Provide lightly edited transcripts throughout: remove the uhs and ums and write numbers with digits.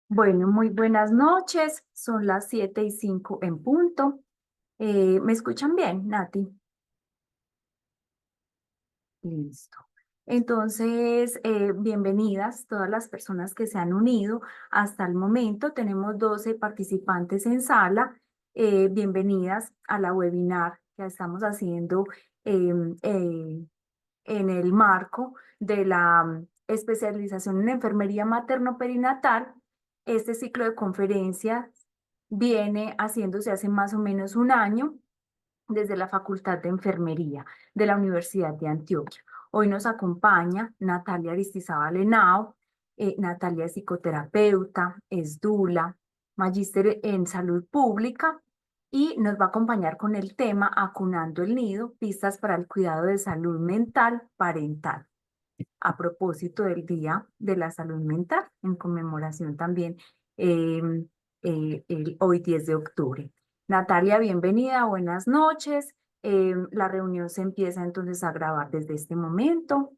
Bueno, muy buenas noches. Son las 7:05 en punto. ¿Me escuchan bien, Nati? Listo. Entonces, bienvenidas todas las personas que se han unido. Hasta el momento tenemos 12 participantes en sala. Bienvenidas a la webinar que estamos haciendo em, en el marco de la especialización en enfermería materno-perinatal. Este ciclo de conferencias viene haciéndose hace más o menos un año desde la Facultad de Enfermería de la Universidad de Antioquia. Hoy nos acompaña Natalia Aristizábal Henao. Natalia es psicoterapeuta, es dula, magíster en salud pública y nos va a acompañar con el tema Acunando el Nido, pistas para el cuidado de salud mental parental. A propósito del Día de la Salud Mental, en conmemoración también eh, hoy 10 de octubre. Natalia, bienvenida, buenas noches. La reunión se empieza entonces a grabar desde este momento.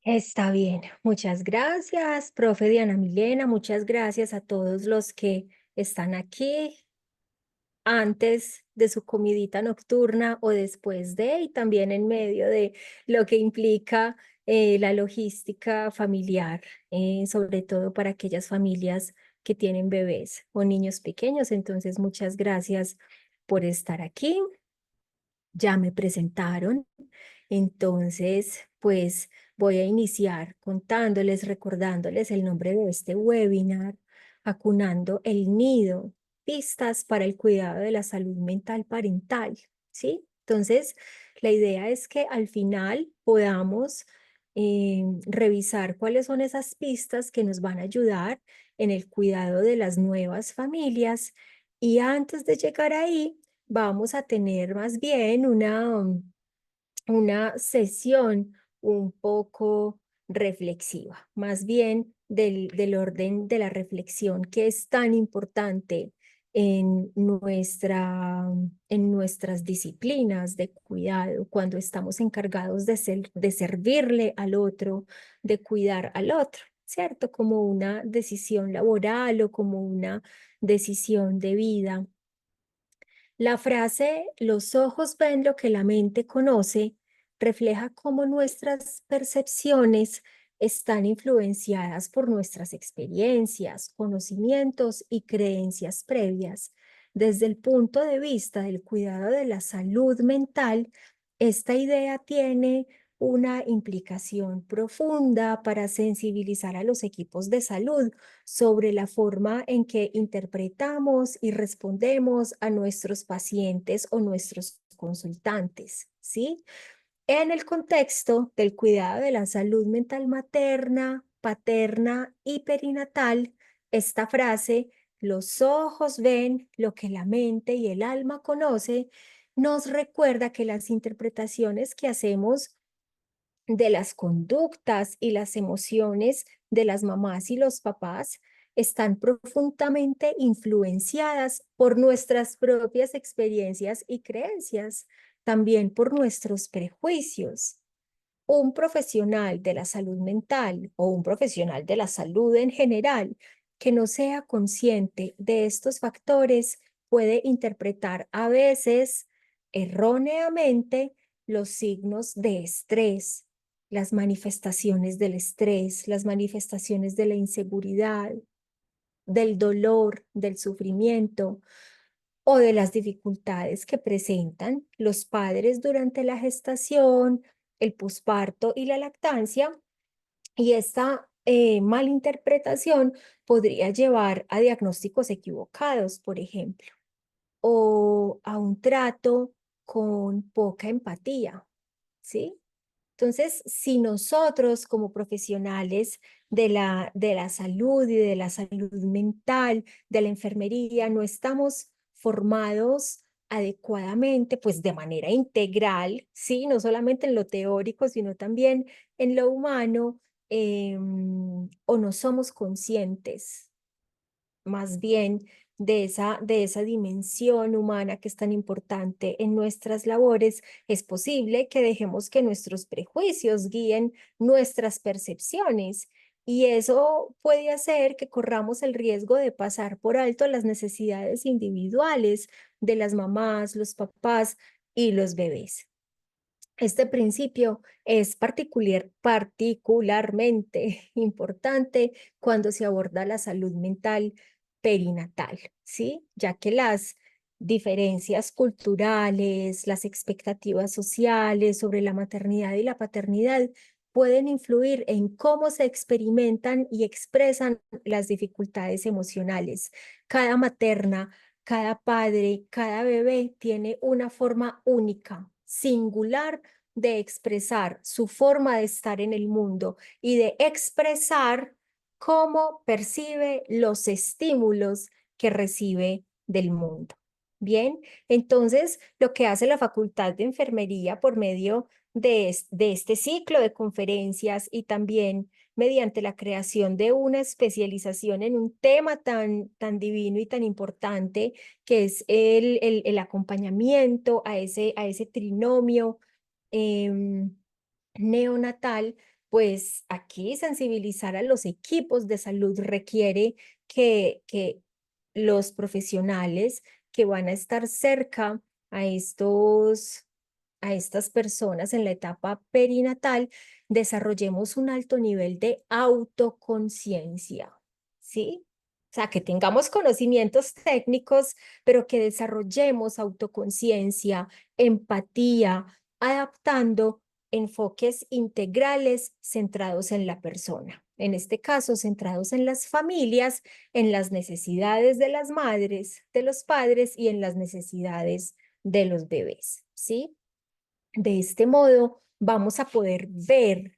Está bien, muchas gracias, profe Diana Milena, muchas gracias a todos los que están aquí antes de su comidita nocturna o después de, y también en medio de lo que implica la logística familiar, sobre todo para aquellas familias que tienen bebés o niños pequeños. Entonces, muchas gracias por estar aquí. Ya me presentaron. Entonces, pues voy a iniciar contándoles, recordándoles el nombre de este webinar, Acunando el Nido, pistas para el cuidado de la salud mental parental, ¿sí? Entonces, la idea es que al final podamos revisar cuáles son esas pistas que nos van a ayudar en el cuidado de las nuevas familias. Y antes de llegar ahí, vamos a tener más bien una sesión un poco reflexiva, más bien del orden de la reflexión que es tan importante en nuestras disciplinas de cuidado, cuando estamos encargados de servirle al otro, de cuidar al otro, ¿cierto? Como una decisión laboral o como una decisión de vida. La frase "los ojos ven lo que la mente conoce" refleja cómo nuestras percepciones están influenciadas por nuestras experiencias, conocimientos y creencias previas. Desde el punto de vista del cuidado de la salud mental, esta idea tiene una implicación profunda para sensibilizar a los equipos de salud sobre la forma en que interpretamos y respondemos a nuestros pacientes o nuestros consultantes, ¿sí? En el contexto del cuidado de la salud mental materna, paterna y perinatal, esta frase, "los ojos ven lo que la mente y el alma conoce", nos recuerda que las interpretaciones que hacemos de las conductas y las emociones de las mamás y los papás están profundamente influenciadas por nuestras propias experiencias y creencias, también por nuestros prejuicios. Un profesional de la salud mental o un profesional de la salud en general que no sea consciente de estos factores puede interpretar a veces erróneamente los signos de estrés, las manifestaciones del estrés, las manifestaciones de la inseguridad, del dolor, del sufrimiento o de las dificultades que presentan los padres durante la gestación, el posparto y la lactancia. Y esta malinterpretación podría llevar a diagnósticos equivocados, por ejemplo, o a un trato con poca empatía, ¿sí? Entonces, si nosotros como profesionales de la salud y de la salud mental, de la enfermería, no estamos formados adecuadamente, pues de manera integral, ¿sí? No solamente en lo teórico, sino también en lo humano, o no somos conscientes más bien de esa dimensión humana que es tan importante en nuestras labores, es posible que dejemos que nuestros prejuicios guíen nuestras percepciones Y eso puede hacer que corramos el riesgo de pasar por alto las necesidades individuales de las mamás, los papás y los bebés. Este principio es particularmente importante cuando se aborda la salud mental perinatal, ¿sí? Ya que las diferencias culturales, las expectativas sociales sobre la maternidad y la paternidad pueden influir en cómo se experimentan y expresan las dificultades emocionales. Cada materna, cada padre, cada bebé tiene una forma única, singular de expresar su forma de estar en el mundo y de expresar cómo percibe los estímulos que recibe del mundo. Bien, entonces lo que hace la Facultad de Enfermería por medio de este ciclo de conferencias y también mediante la creación de una especialización en un tema tan divino y tan importante que es el acompañamiento a ese trinomio em, neonatal, pues aquí sensibilizar a los equipos de salud requiere que los profesionales que van a estar cerca a a estas personas en la etapa perinatal, desarrollemos un alto nivel de autoconciencia, ¿sí? O sea, que tengamos conocimientos técnicos, pero que desarrollemos autoconciencia, empatía, adaptando enfoques integrales centrados en la persona. En este caso, centrados en las familias, en las necesidades de las madres, de los padres y en las necesidades de los bebés, ¿sí? De este modo, vamos a poder ver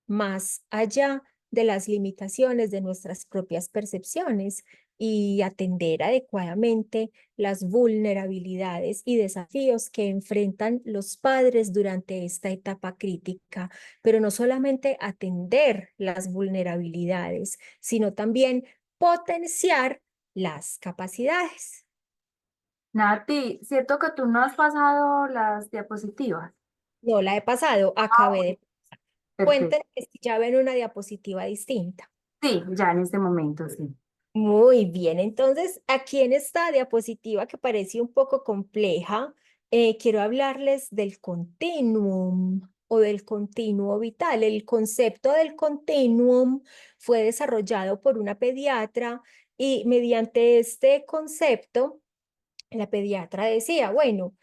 más allá de las limitaciones de nuestras propias percepciones y atender adecuadamente las vulnerabilidades y desafíos que enfrentan los padres durante esta etapa crítica, pero no solamente atender las vulnerabilidades, sino también potenciar las capacidades. Nati, ¿cierto que tú no has pasado las diapositivas? No la he pasado, Ah, acabé de... perfecto. Cuenten si ya ven una diapositiva distinta. Sí, ya en este momento, sí. Muy bien, entonces aquí en esta diapositiva que parece un poco compleja, quiero hablarles del continuum o del continuo vital. El concepto del continuum fue desarrollado por una pediatra y mediante este concepto la pediatra decía, bueno,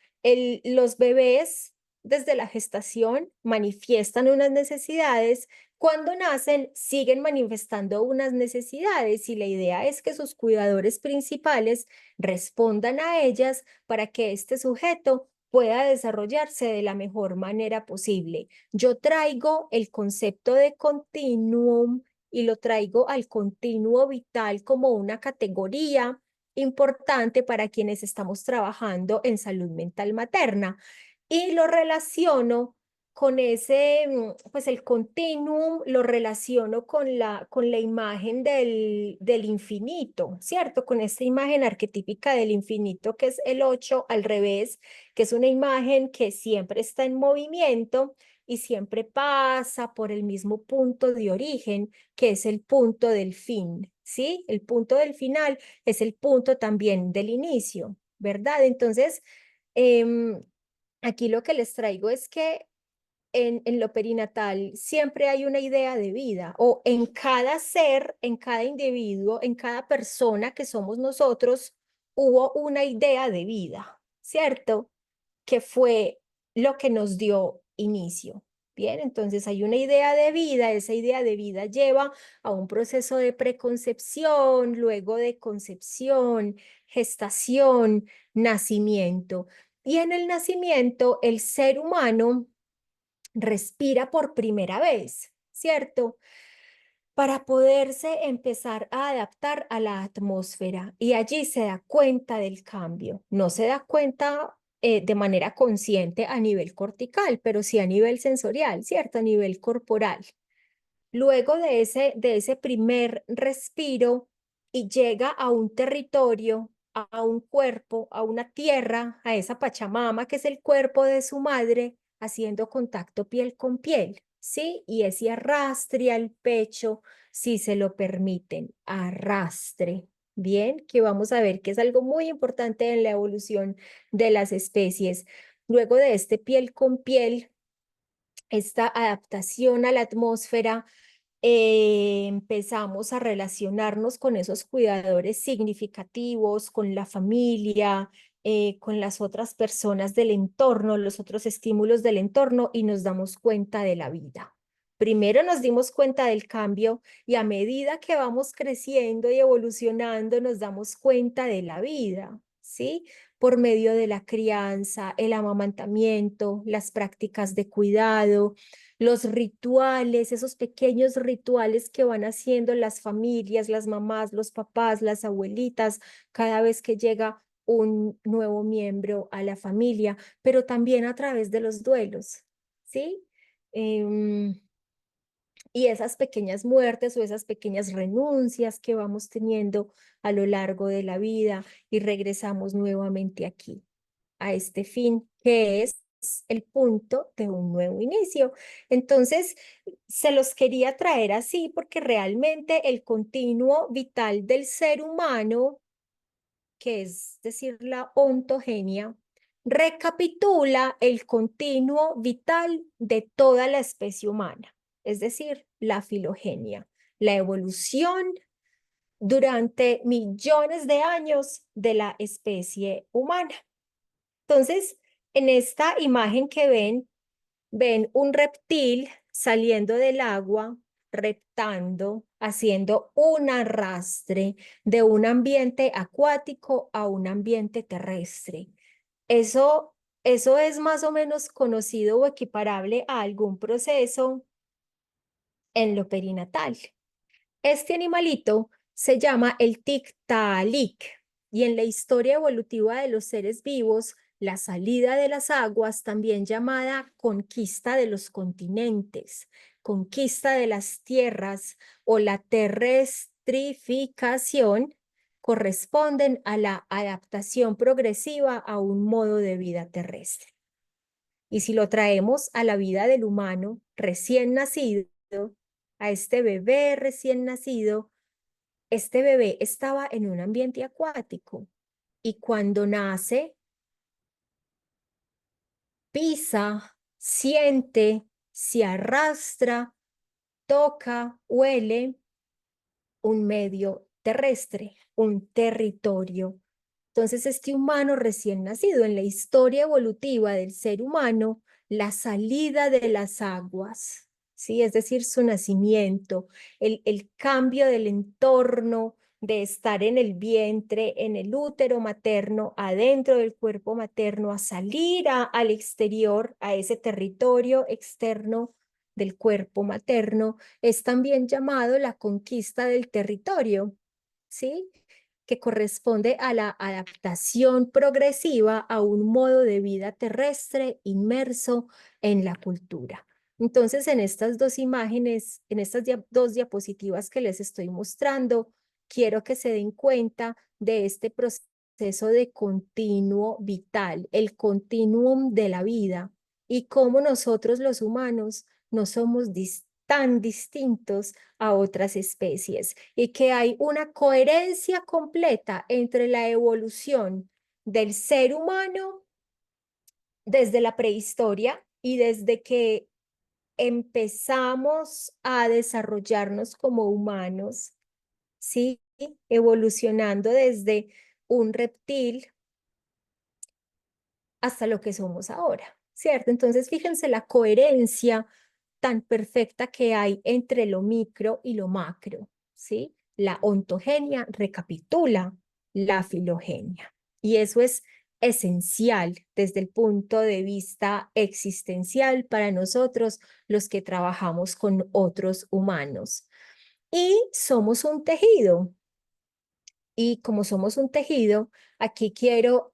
los bebés desde la gestación manifiestan unas necesidades, cuando nacen siguen manifestando unas necesidades y la idea es que sus cuidadores principales respondan a ellas para que este sujeto pueda desarrollarse de la mejor manera posible. Yo traigo el concepto de continuum y lo traigo al continuo vital como una categoría importante para quienes estamos trabajando en salud mental materna. Y lo relaciono con ese, pues el continuum, lo relaciono con la imagen del infinito, ¿cierto? Con esta imagen arquetípica del infinito que es el 8 al revés, que es una imagen que siempre está en movimiento y siempre pasa por el mismo punto de origen, que es el punto del fin, ¿sí? El punto del final es el punto también del inicio, ¿verdad? Entonces, em, aquí lo que les traigo es que en lo perinatal siempre hay una idea de vida o en cada ser, en cada individuo, en cada persona que somos nosotros, hubo una idea de vida, ¿cierto? Que fue lo que nos dio inicio. Bien, entonces hay una idea de vida, esa idea de vida lleva a un proceso de preconcepción, luego de concepción, gestación, nacimiento. Y en el nacimiento, el ser humano respira por primera vez, ¿cierto? Para poderse empezar a adaptar a la atmósfera y allí se da cuenta del cambio. No se da cuenta de manera consciente a nivel cortical, pero sí a nivel sensorial, ¿cierto? A nivel corporal. Luego de ese primer respiro y llega a un territorio, a un cuerpo, a una tierra, a esa Pachamama que es el cuerpo de su madre, haciendo contacto piel con piel, ¿sí? Y ese arrastre al pecho, si se lo permiten, arrastre. Bien, que vamos a ver que es algo muy importante en la evolución de las especies. Luego de este piel con piel, esta adaptación a la atmósfera, empezamos a relacionarnos con esos cuidadores significativos, con la familia, con las otras personas del entorno, los otros estímulos del entorno y nos damos cuenta de la vida. Primero nos dimos cuenta del cambio y a medida que vamos creciendo y evolucionando nos damos cuenta de la vida, ¿sí? Por medio de la crianza, el amamantamiento, las prácticas de cuidado, los rituales, esos pequeños rituales que van haciendo las familias, las mamás, los papás, las abuelitas, cada vez que llega un nuevo miembro a la familia, pero también a través de los duelos, ¿sí? Y esas pequeñas muertes o esas pequeñas renuncias que vamos teniendo a lo largo de la vida y regresamos nuevamente aquí, a este fin que es el punto de un nuevo inicio. Entonces, se los quería traer así porque realmente el continuo vital del ser humano, que es decir, la ontogenia, recapitula el continuo vital de toda la especie humana, es decir, la filogenia, la evolución durante millones de años de la especie humana. Entonces, en esta imagen que ven un reptil saliendo del agua, reptando, haciendo un arrastre de un ambiente acuático a un ambiente terrestre. Eso, eso es más o menos conocido o equiparable a algún proceso en lo perinatal. Este animalito se llama el Tiktaalik y en la historia evolutiva de los seres vivos, la salida de las aguas, también llamada conquista de los continentes, conquista de las tierras o la terrestrificación, corresponden a la adaptación progresiva a un modo de vida terrestre. Y si lo traemos a la vida del humano recién nacido, a este bebé recién nacido, este bebé estaba en un ambiente acuático y cuando nace, pisa, siente, se arrastra, toca, huele un medio terrestre, un territorio. Entonces, este humano recién nacido en la historia evolutiva del ser humano, la salida de las aguas, ¿sí? Es decir, su nacimiento, el cambio del entorno, de estar en el vientre, en el útero materno, adentro del cuerpo materno, a salir al exterior, a ese territorio externo del cuerpo materno, es también llamado la conquista del territorio, ¿sí? Que corresponde a la adaptación progresiva a un modo de vida terrestre inmerso en la cultura. Entonces, en estas dos imágenes, en estas dos diapositivas que les estoy mostrando, quiero que se den cuenta de este proceso de continuo vital, el continuum de la vida y cómo nosotros los humanos no somos tan distintos a otras especies y que hay una coherencia completa entre la evolución del ser humano desde la prehistoria y desde que empezamos a desarrollarnos como humanos, ¿sí? Evolucionando desde un reptil hasta lo que somos ahora, ¿cierto? Entonces, fíjense la coherencia tan perfecta que hay entre lo micro y lo macro, ¿sí? La ontogenia recapitula la filogenia y eso es esencial desde el punto de vista existencial para nosotros los que trabajamos con otros humanos. Y somos un tejido, y como somos un tejido, aquí quiero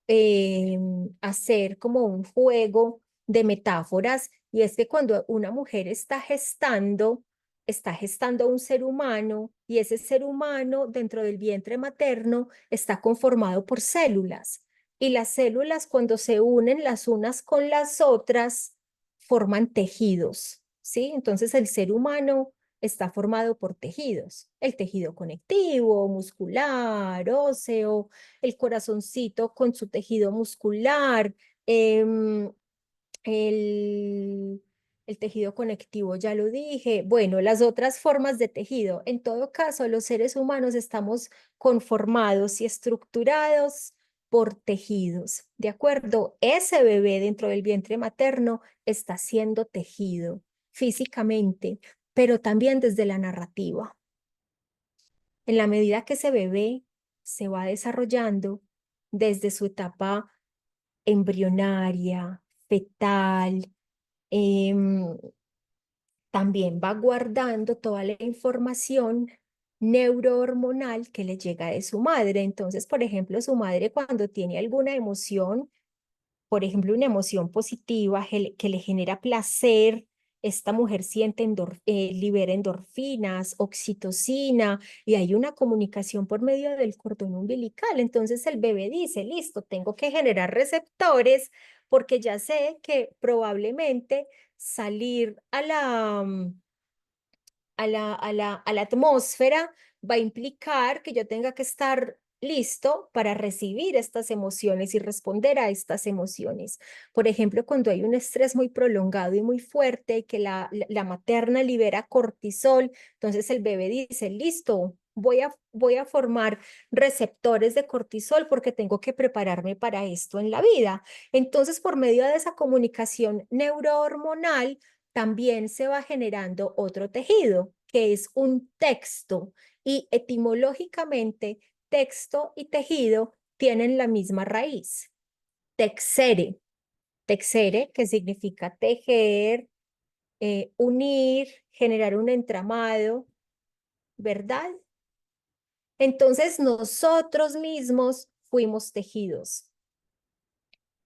hacer como un juego de metáforas, y es que cuando una mujer está gestando un ser humano, y ese ser humano dentro del vientre materno está conformado por células, y las células cuando se unen las unas con las otras forman tejidos, ¿sí? Entonces el ser humano está formado por tejidos, el tejido conectivo, muscular, óseo, el corazoncito con su tejido muscular, em, el, el tejido conectivo, ya lo dije. Bueno, las otras formas de tejido. En todo caso, los seres humanos estamos conformados y estructurados por tejidos, ¿de acuerdo? Ese bebé dentro del vientre materno está siendo tejido físicamente, pero también desde la narrativa. En la medida que ese bebé se va desarrollando desde su etapa embrionaria, fetal, em, también va guardando toda la información neurohormonal que le llega de su madre. Entonces, por ejemplo, su madre cuando tiene alguna emoción, por ejemplo, una emoción positiva que le genera placer, esta mujer siente libera endorfinas, oxitocina, y hay una comunicación por medio del cordón umbilical. Entonces el bebé dice, listo, tengo que generar receptores porque ya sé que probablemente salir a la atmósfera va a implicar que yo tenga que estar listo para recibir estas emociones y responder a estas emociones. Por ejemplo, cuando hay un estrés muy prolongado y muy fuerte y que la materna libera cortisol, entonces el bebé dice, listo, voy a formar receptores de cortisol porque tengo que prepararme para esto en la vida. Entonces, por medio de esa comunicación neurohormonal, también se va generando otro tejido, que es un texto. Y etimológicamente, texto y tejido tienen la misma raíz. Texere, texere, que significa tejer, unir, generar un entramado, ¿verdad? Entonces nosotros mismos fuimos tejidos,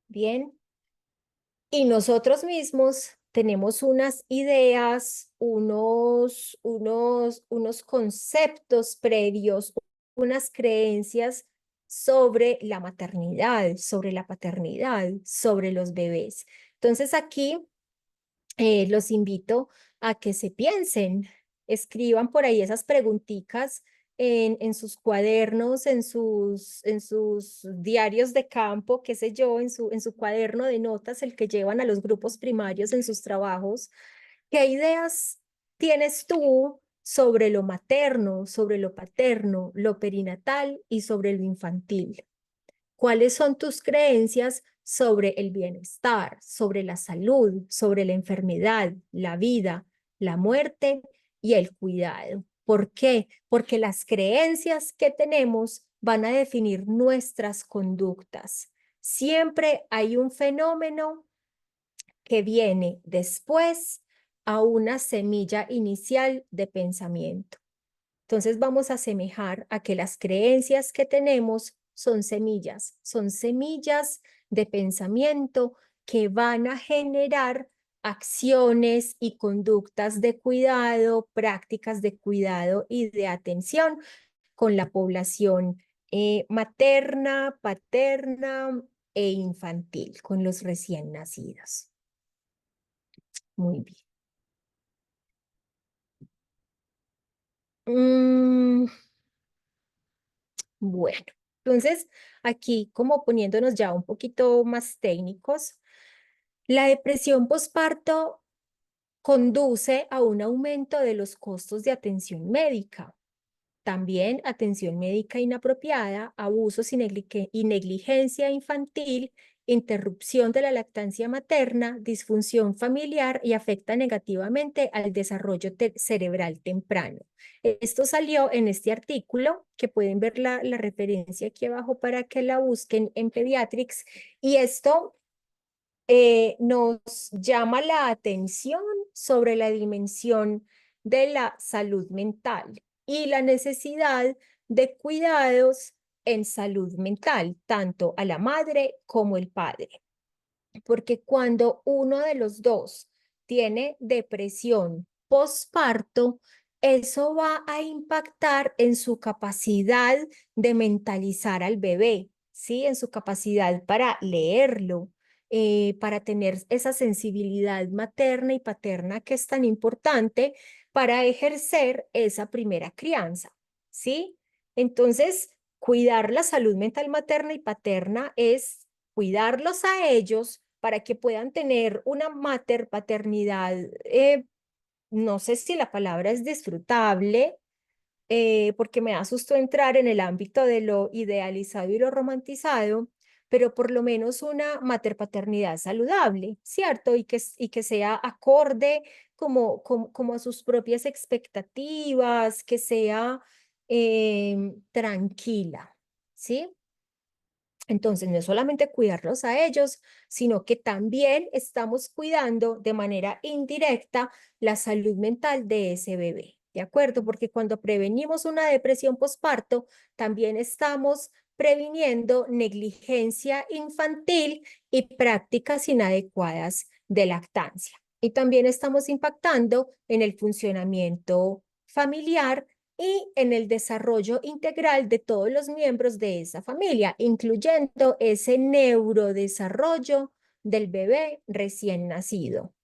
¿bien? Y nosotros mismos tenemos unas ideas, unos conceptos previos, unas creencias sobre la maternidad, sobre la paternidad, sobre los bebés. Entonces aquí los invito a que se piensen, escriban por ahí esas preguntitas en sus cuadernos, en sus diarios de campo, qué sé yo, en su cuaderno de notas, el que llevan a los grupos primarios en sus trabajos. ¿Qué ideas tienes tú sobre lo materno, sobre lo paterno, lo perinatal y sobre lo infantil? ¿Cuáles son tus creencias sobre el bienestar, sobre la salud, sobre la enfermedad, la vida, la muerte y el cuidado? ¿Por qué? Porque las creencias que tenemos van a definir nuestras conductas. Siempre hay un fenómeno que viene después a una semilla inicial de pensamiento. Entonces vamos a asemejar a que las creencias que tenemos son semillas de pensamiento que van a generar acciones y conductas de cuidado, prácticas de cuidado y de atención con la población materna, paterna e infantil, con los recién nacidos. Muy bien. Mm, Bueno, entonces aquí como poniéndonos ya un poquito más técnicos, la depresión postparto conduce a un aumento de los costos de atención médica. También atención médica inapropiada, abusos y negligencia infantil, interrupción de la lactancia materna, disfunción familiar y afecta negativamente al desarrollo cerebral temprano. Esto salió en este artículo, que pueden ver la referencia aquí abajo para que la busquen en Pediatrics, y esto nos llama la atención sobre la dimensión de la salud mental y la necesidad de cuidados en salud mental, tanto a la madre como el padre. Porque cuando uno de los dos tiene depresión postparto, eso va a impactar en su capacidad de mentalizar al bebé, ¿sí? En su capacidad para leerlo, para tener esa sensibilidad materna y paterna que es tan importante para ejercer esa primera crianza, ¿sí? Entonces, cuidar la salud mental materna y paterna es cuidarlos a ellos para que puedan tener una paternidad, no sé si la palabra es disfrutable, porque me da susto entrar en el ámbito de lo idealizado y lo romantizado, pero por lo menos una materpaternidad saludable, ¿cierto? Y que sea acorde como a sus propias expectativas, que sea tranquila, ¿sí? Entonces, no es solamente cuidarlos a ellos, sino que también estamos cuidando de manera indirecta la salud mental de ese bebé, ¿de acuerdo? Porque cuando prevenimos una depresión postparto, también estamos previniendo negligencia infantil y prácticas inadecuadas de lactancia. Y también estamos impactando en el funcionamiento familiar y en el desarrollo integral de todos los miembros de esa familia, incluyendo ese neurodesarrollo del bebé recién nacido.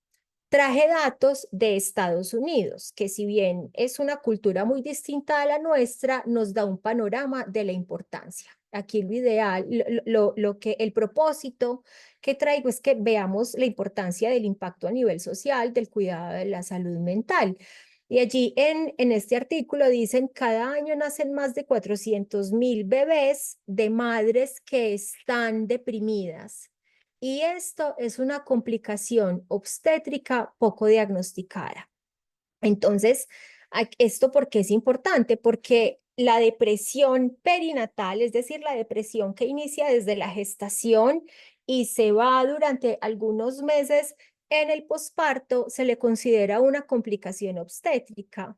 Traje datos de Estados Unidos, que si bien es una cultura muy distinta a la nuestra, nos da un panorama de la importancia. Aquí lo ideal, el propósito que traigo es que veamos la importancia del impacto a nivel social, del cuidado de la salud mental. Y allí en este artículo dicen, cada año nacen más de 400.000 bebés de madres que están deprimidas. Y esto es una complicación obstétrica poco diagnosticada. Entonces, ¿esto por qué es importante? Porque la depresión perinatal, es decir, la depresión que inicia desde la gestación y se va durante algunos meses en el posparto, se le considera una complicación obstétrica.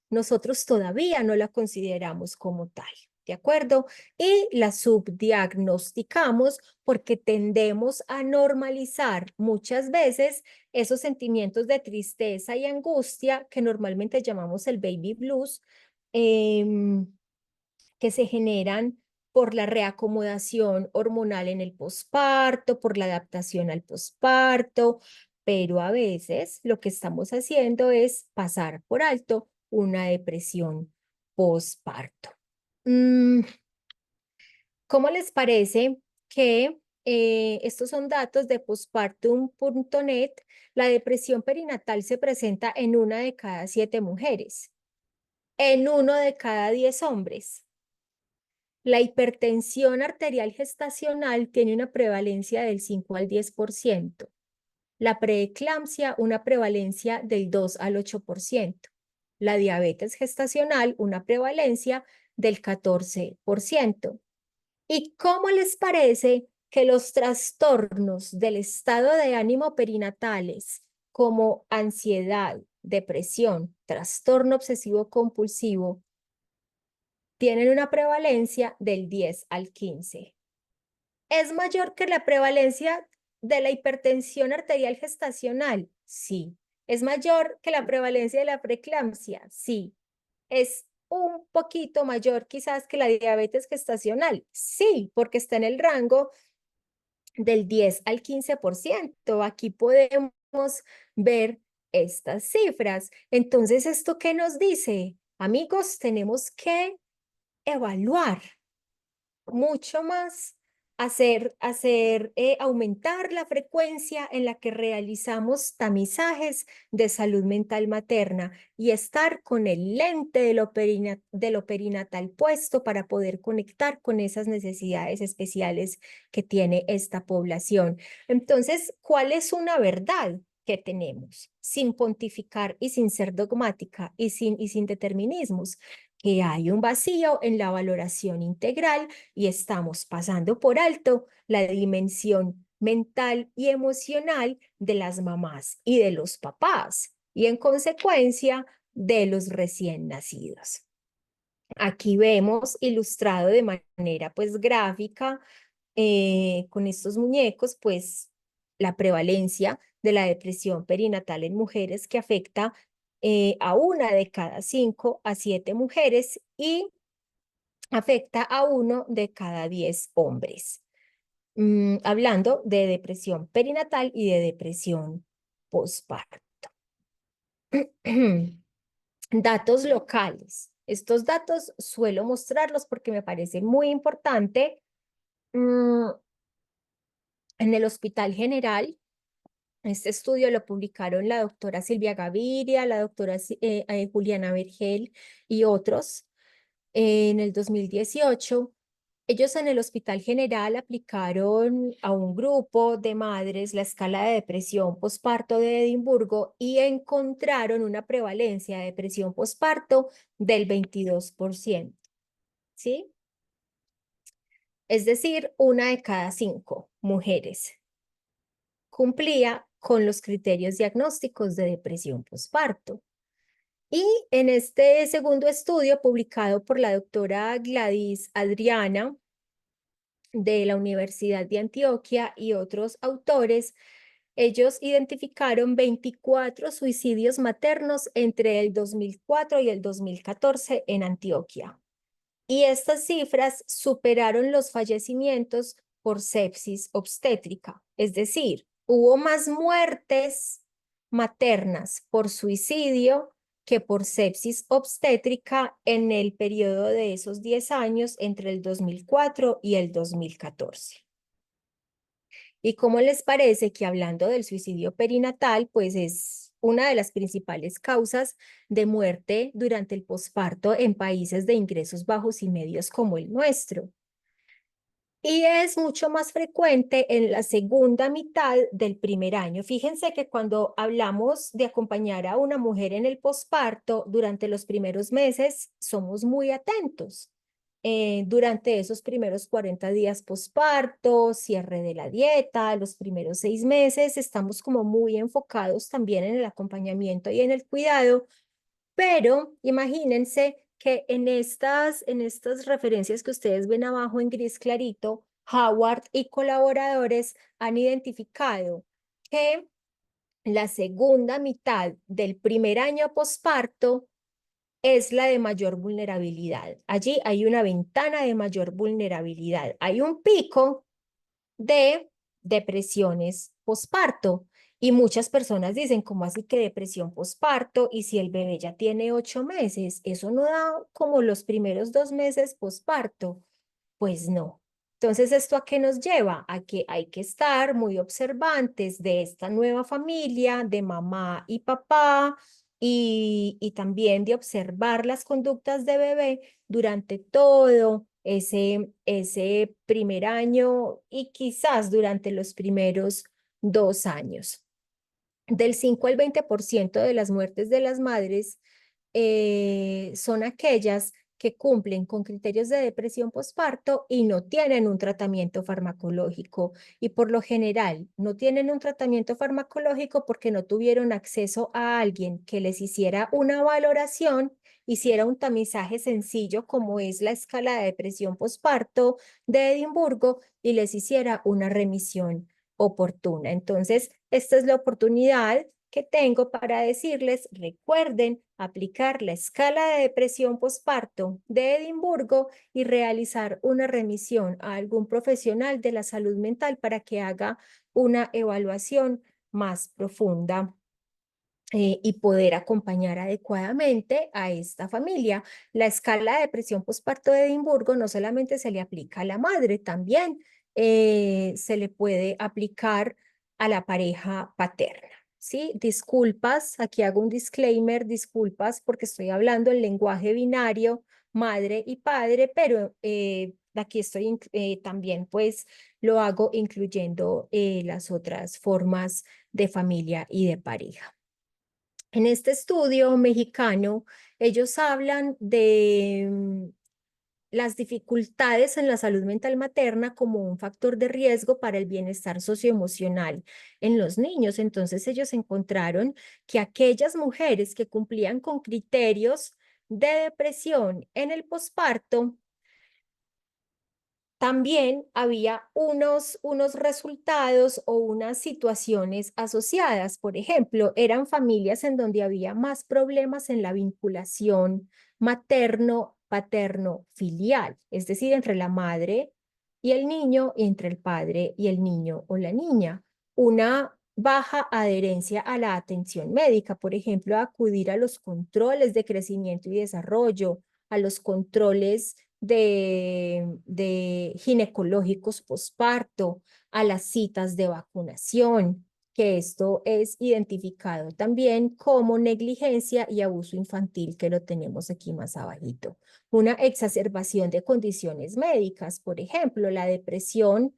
Nosotros todavía no la consideramos como tal, ¿de acuerdo? Y la subdiagnosticamos porque tendemos a normalizar muchas veces esos sentimientos de tristeza y angustia que normalmente llamamos el baby blues, em, que se generan por la reacomodación hormonal en el posparto, por la adaptación al posparto, pero a veces lo que estamos haciendo es pasar por alto una depresión posparto. Mm, ¿Cómo les parece que estos son datos de postpartum.net? La depresión perinatal se presenta en 1 de cada 7 mujeres, en 1 de cada 10 hombres. La hipertensión arterial gestacional tiene una prevalencia del 5 al 10%. La preeclampsia, una prevalencia del 2 al 8%. La diabetes gestacional, una prevalencia del 14%. ¿Y cómo les parece que los trastornos del estado de ánimo perinatales, como ansiedad, depresión, trastorno obsesivo compulsivo, tienen una prevalencia del 10 al 15? ¿Es mayor que la prevalencia de la hipertensión arterial gestacional? Sí. ¿Es mayor que la prevalencia de la preeclampsia? Sí. ¿Es un poquito mayor quizás que la diabetes gestacional? Sí, porque está en el rango del 10 al 15%. Aquí podemos ver estas cifras. Entonces, ¿esto qué nos dice? Amigos, tenemos que evaluar mucho más, aumentar la frecuencia en la que realizamos tamizajes de salud mental materna y estar con el lente de lo perinatal puesto para poder conectar con esas necesidades especiales que tiene esta población. Entonces, ¿cuál es una verdad que tenemos? Sin pontificar y sin ser dogmática y sin determinismos, que hay un vacío en la valoración integral y estamos pasando por alto la dimensión mental y emocional de las mamás y de los papás y en consecuencia de los recién nacidos. Aquí vemos ilustrado de manera pues gráfica con estos muñecos pues la prevalencia de la depresión perinatal en mujeres que afecta a 1 de cada 5 a 7 mujeres y afecta a 1 de cada 10 hombres. hablando de depresión perinatal y de depresión postparto. Datos locales. Estos datos suelo mostrarlos porque me parece muy importante. En el Hospital General, este estudio lo publicaron la doctora Silvia Gaviria, la doctora Juliana Vergel y otros en el 2018. Ellos en el Hospital General aplicaron a un grupo de madres la escala de depresión posparto de Edimburgo y encontraron una prevalencia de depresión posparto del 22%, ¿sí? Es decir, 1 de cada 5 mujeres cumplía con los criterios diagnósticos de depresión posparto. Y en este segundo estudio publicado por la doctora Gladys Adriana de la Universidad de Antioquia y otros autores, ellos identificaron 24 suicidios maternos entre el 2004 y el 2014 en Antioquia. Y estas cifras superaron los fallecimientos por sepsis obstétrica, es decir, hubo más muertes maternas por suicidio que por sepsis obstétrica en el periodo de esos 10 años entre el 2004 y el 2014. ¿Y cómo les parece que hablando del suicidio perinatal, pues es una de las principales causas de muerte durante el posparto en países de ingresos bajos y medios como el nuestro? Y es mucho más frecuente en la segunda mitad del primer año. Fíjense que cuando hablamos de acompañar a una mujer en el posparto, durante los primeros meses somos muy atentos. Durante esos primeros 40 días posparto, cierre de la dieta, los primeros 6 meses, estamos como muy enfocados también en el acompañamiento y en el cuidado, pero imagínense que en estas referencias que ustedes ven abajo en gris clarito, Howard y colaboradores han identificado que la segunda mitad del primer año posparto es la de mayor vulnerabilidad. Allí hay una ventana de mayor vulnerabilidad. Hay un pico de depresiones posparto. Y muchas personas dicen, ¿cómo así que depresión posparto? Y si el bebé ya tiene 8 meses, ¿eso no da como los primeros 2 meses posparto? Pues no. Entonces, ¿esto a qué nos lleva? A que hay que estar muy observantes de esta nueva familia, de mamá y papá, y también de observar las conductas de bebé durante todo ese primer año y quizás durante los primeros 2 años. Del 5 al 20% de las muertes de las madres son aquellas que cumplen con criterios de depresión posparto y no tienen un tratamiento farmacológico. Y por lo general no tienen un tratamiento farmacológico porque no tuvieron acceso a alguien que les hiciera una valoración, hiciera un tamizaje sencillo como es la escala de depresión posparto de Edimburgo y les hiciera una remisión oportuna. Entonces, esta es la oportunidad que tengo para decirles, recuerden aplicar la escala de depresión posparto de Edimburgo y realizar una remisión a algún profesional de la salud mental para que haga una evaluación más profunda y poder acompañar adecuadamente a esta familia. La escala de depresión posparto de Edimburgo no solamente se le aplica a la madre, también se le puede aplicar a la pareja paterna. ¿Sí? Disculpas, aquí hago un disclaimer, disculpas porque estoy hablando el lenguaje binario, madre y padre, pero aquí estoy también pues lo hago incluyendo las otras formas de familia y de pareja. En este estudio mexicano, ellos hablan de las dificultades en la salud mental materna como un factor de riesgo para el bienestar socioemocional en los niños. Entonces, ellos encontraron que aquellas mujeres que cumplían con criterios de depresión en el posparto también había unos resultados o unas situaciones asociadas. Por ejemplo, eran familias en donde había más problemas en la vinculación materno-paterno-filial, es decir, entre la madre y el niño y entre el padre y el niño o la niña. Una baja adherencia a la atención médica, por ejemplo, acudir a los controles de crecimiento y desarrollo, a los controles de ginecológicos posparto, a las citas de vacunación, que esto es identificado también como negligencia y abuso infantil, que lo tenemos aquí más abajito. Una exacerbación de condiciones médicas, por ejemplo, la depresión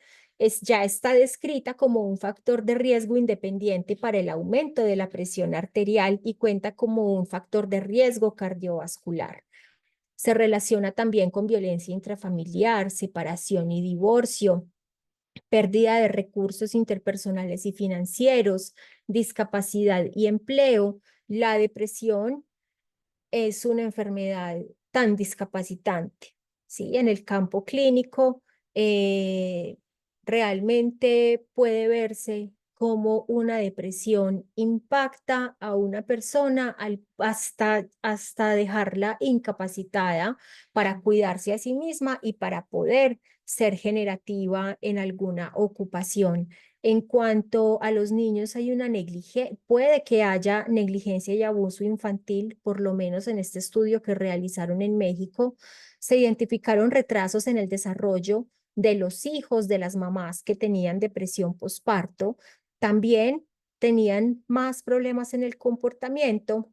ya está descrita como un factor de riesgo independiente para el aumento de la presión arterial y cuenta como un factor de riesgo cardiovascular. Se relaciona también con violencia intrafamiliar, separación y divorcio, pérdida de recursos interpersonales y financieros, discapacidad y empleo. La depresión es una enfermedad tan discapacitante, ¿sí? En el campo clínico, eh, realmente puede verse como una depresión impacta a una persona hasta dejarla incapacitada para cuidarse a sí misma y para poder ser generativa en alguna ocupación. En cuanto a los niños, hay una negligencia, puede que haya negligencia y abuso infantil, por lo menos en este estudio que realizaron en México, se identificaron retrasos en el desarrollo de los hijos de las mamás que tenían depresión posparto. También tenían más problemas en el comportamiento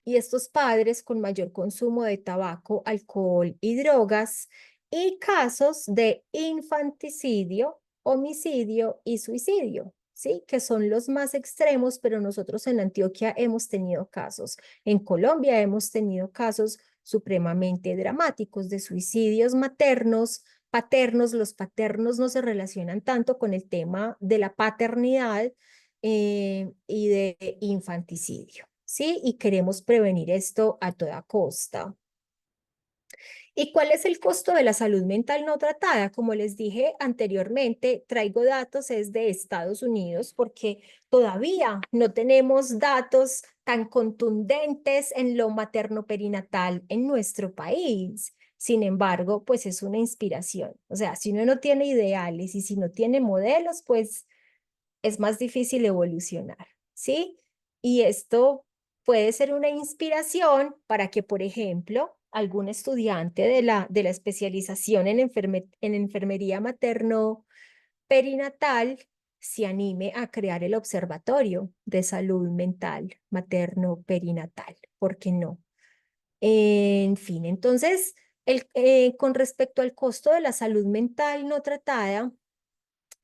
y estos padres con mayor consumo de tabaco, alcohol y drogas y casos de infanticidio, homicidio y suicidio, ¿sí? Que son los más extremos, pero nosotros en Antioquia hemos tenido casos. En Colombia hemos tenido casos supremamente dramáticos de suicidios maternos, paternos. Los paternos no se relacionan tanto con el tema de la paternidad y de infanticidio. ¿Sí? Y queremos prevenir esto a toda costa. ¿Y cuál es el costo de la salud mental no tratada? Como les dije anteriormente, traigo datos es de Estados Unidos porque todavía no tenemos datos tan contundentes en lo materno-perinatal en nuestro país. Sin embargo, pues es una inspiración. O sea, si uno no tiene ideales y si no tiene modelos, pues es más difícil evolucionar, ¿sí? Y esto puede ser una inspiración para que, por ejemplo, algún estudiante de la especialización en enfermería materno-perinatal se anime a crear el Observatorio de Salud Mental Materno-Perinatal. ¿Por qué no? En fin, entonces, con respecto al costo de la salud mental no tratada,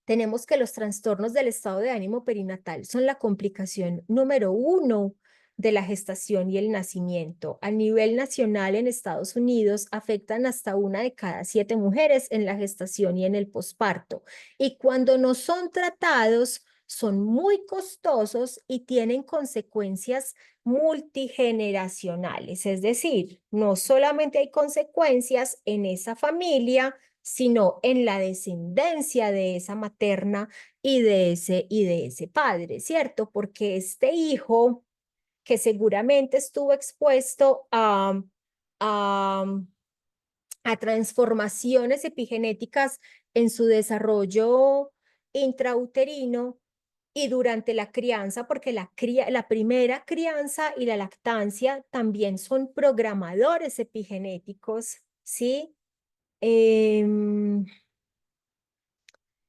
tenemos que los trastornos del estado de ánimo perinatal son la complicación número uno de la gestación y el nacimiento. A nivel nacional en Estados Unidos afectan hasta 1 de cada 7 mujeres en la gestación y en el posparto. Y cuando no son tratados, son muy costosos y tienen consecuencias multigeneracionales. Es decir, no solamente hay consecuencias en esa familia, sino en la descendencia de esa materna y de ese padre, ¿cierto? Porque este hijo que seguramente estuvo expuesto a, a transformaciones epigenéticas en su desarrollo intrauterino y durante la crianza, porque la primera crianza y la lactancia también son programadores epigenéticos, ¿sí? Em,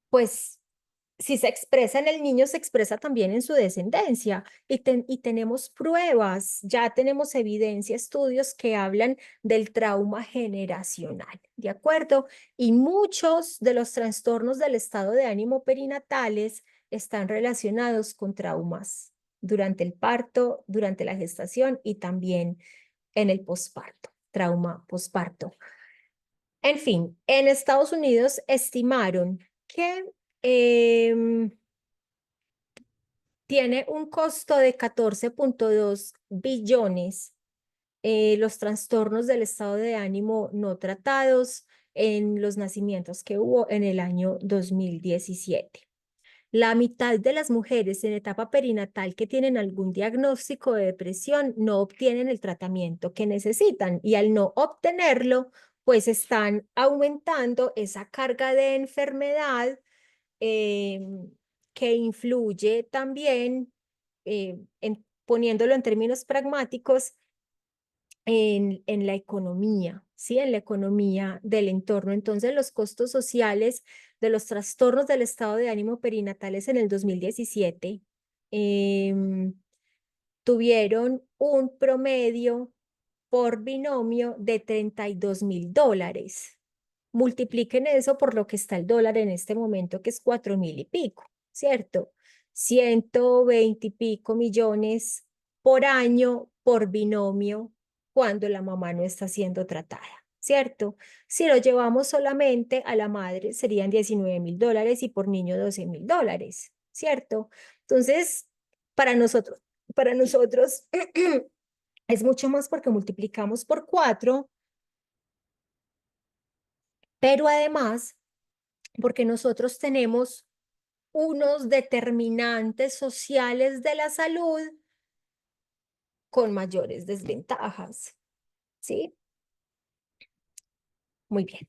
pues si se expresa en el niño, se expresa también en su descendencia. Y tenemos pruebas, ya tenemos evidencia, estudios que hablan del trauma generacional, ¿de acuerdo? Y muchos de los trastornos del estado de ánimo perinatales están relacionados con traumas durante el parto, durante la gestación y también en el posparto, trauma posparto. En fin, en Estados Unidos estimaron que em, tiene un costo de 14,2 billones los trastornos del estado de ánimo no tratados en los nacimientos que hubo en el año 2017. La mitad de las mujeres en etapa perinatal que tienen algún diagnóstico de depresión no obtienen el tratamiento que necesitan y al no obtenerlo pues están aumentando esa carga de enfermedad que influye también, poniéndolo en términos pragmáticos, en la economía, ¿sí? En la economía del entorno. Entonces, los costos sociales de los trastornos del estado de ánimo perinatales en el 2017 tuvieron un promedio por binomio de $32.000. Multipliquen eso por lo que está el dólar en este momento, que es 4.000 y pico, ¿cierto? 120 y pico millones por año por binomio cuando la mamá no está siendo tratada, ¿cierto? Si lo llevamos solamente a la madre, serían $19.000 y por niño $12.000, ¿cierto? Entonces, para nosotros es mucho más porque multiplicamos por 4, pero además porque nosotros tenemos unos determinantes sociales de la salud con mayores desventajas, ¿sí? Muy bien.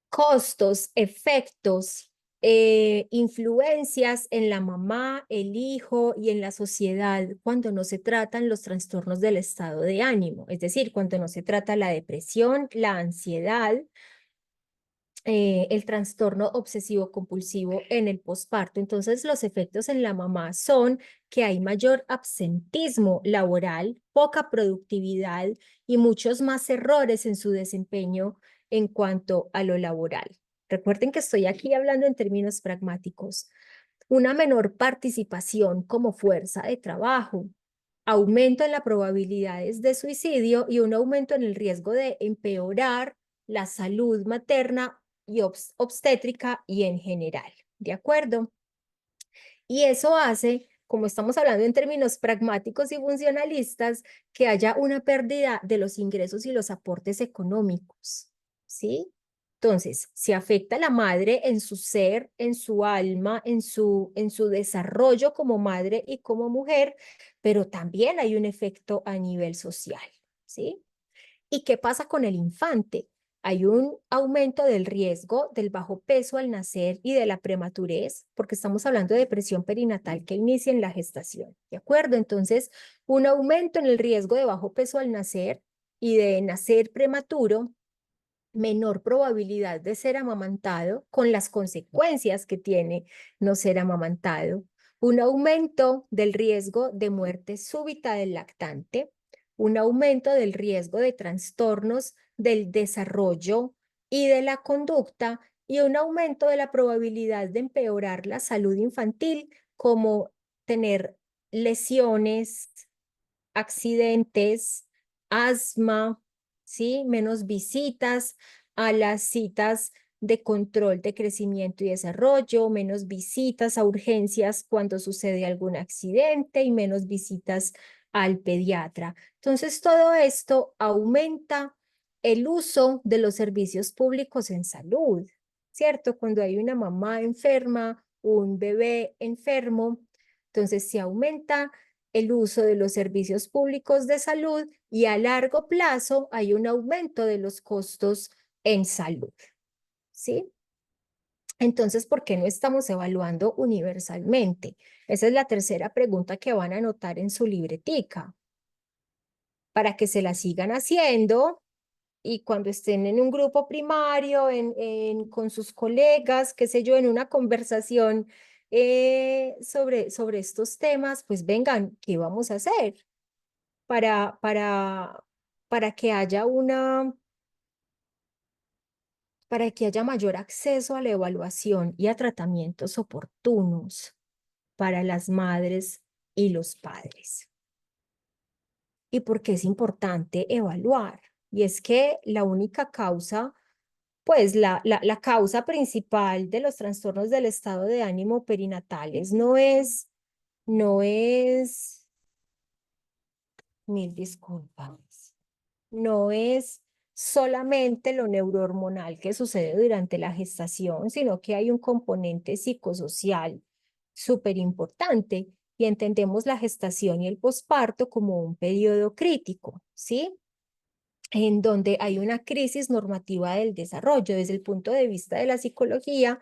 Costos, efectos, influencias en la mamá, el hijo y en la sociedad cuando no se tratan los trastornos del estado de ánimo, es decir, cuando no se trata la depresión, la ansiedad, el trastorno obsesivo compulsivo en el posparto. Entonces, los efectos en la mamá son que hay mayor absentismo laboral, poca productividad y muchos más errores en su desempeño en cuanto a lo laboral. Recuerden que estoy aquí hablando en términos pragmáticos. Una menor participación como fuerza de trabajo, aumento en las probabilidades de suicidio y un aumento en el riesgo de empeorar la salud materna y obstétrica y en general, ¿de acuerdo? Y eso hace, como estamos hablando en términos pragmáticos y funcionalistas, que haya una pérdida de los ingresos y los aportes económicos, ¿sí? Entonces, se afecta a la madre en su ser, en su alma, en su desarrollo como madre y como mujer, pero también hay un efecto a nivel social, ¿sí? ¿Y qué pasa con el infante? Hay un aumento del riesgo del bajo peso al nacer y de la prematurez, porque estamos hablando de depresión perinatal que inicia en la gestación, ¿de acuerdo? Entonces, un aumento en el riesgo de bajo peso al nacer y de nacer prematuro, menor probabilidad de ser amamantado con las consecuencias que tiene no ser amamantado, un aumento del riesgo de muerte súbita del lactante, un aumento del riesgo de trastornos del desarrollo y de la conducta y un aumento de la probabilidad de empeorar la salud infantil, como tener lesiones, accidentes, asma, ¿sí? Menos visitas a las citas de control de crecimiento y desarrollo, menos visitas a urgencias cuando sucede algún accidente y menos visitas al pediatra. Entonces, todo esto aumenta el uso de los servicios públicos en salud, ¿cierto? Cuando hay una mamá enferma, un bebé enfermo, entonces se aumenta el uso de los servicios públicos de salud y a largo plazo hay un aumento de los costos en salud, ¿sí? Entonces, ¿por qué no estamos evaluando universalmente? Esa es la tercera pregunta que van a anotar en su libretica, para que se la sigan haciendo y cuando estén en un grupo primario, con sus colegas, qué sé yo, en una conversación sobre estos temas, pues vengan, ¿qué vamos a hacer para, para, para que haya para que haya mayor acceso a la evaluación y a tratamientos oportunos para las madres y los padres? ¿Y por qué es importante evaluar? Y es que la única causa, pues la causa principal de los trastornos del estado de ánimo perinatales no es, mil disculpas, no es solamente lo neurohormonal que sucede durante la gestación, sino que hay un componente psicosocial súper importante y entendemos la gestación y el posparto como un periodo crítico, ¿sí? en donde hay una crisis normativa del desarrollo. Desde el punto de vista de la psicología,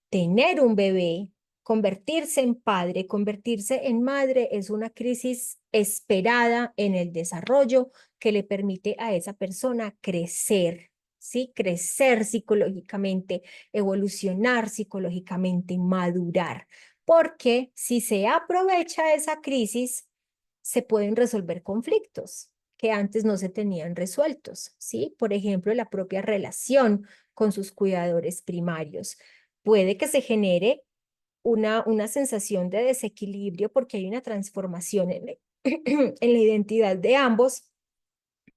tener un bebé, convertirse en padre, convertirse en madre es una crisis esperada en el desarrollo que le permite a esa persona crecer, ¿sí? Crecer psicológicamente, evolucionar psicológicamente, madurar. Porque si se aprovecha esa crisis, se pueden resolver conflictos que antes no se tenían resueltos, ¿sí? Por ejemplo, la propia relación con sus cuidadores primarios. Puede que se genere una sensación de desequilibrio porque hay una transformación en la identidad de ambos,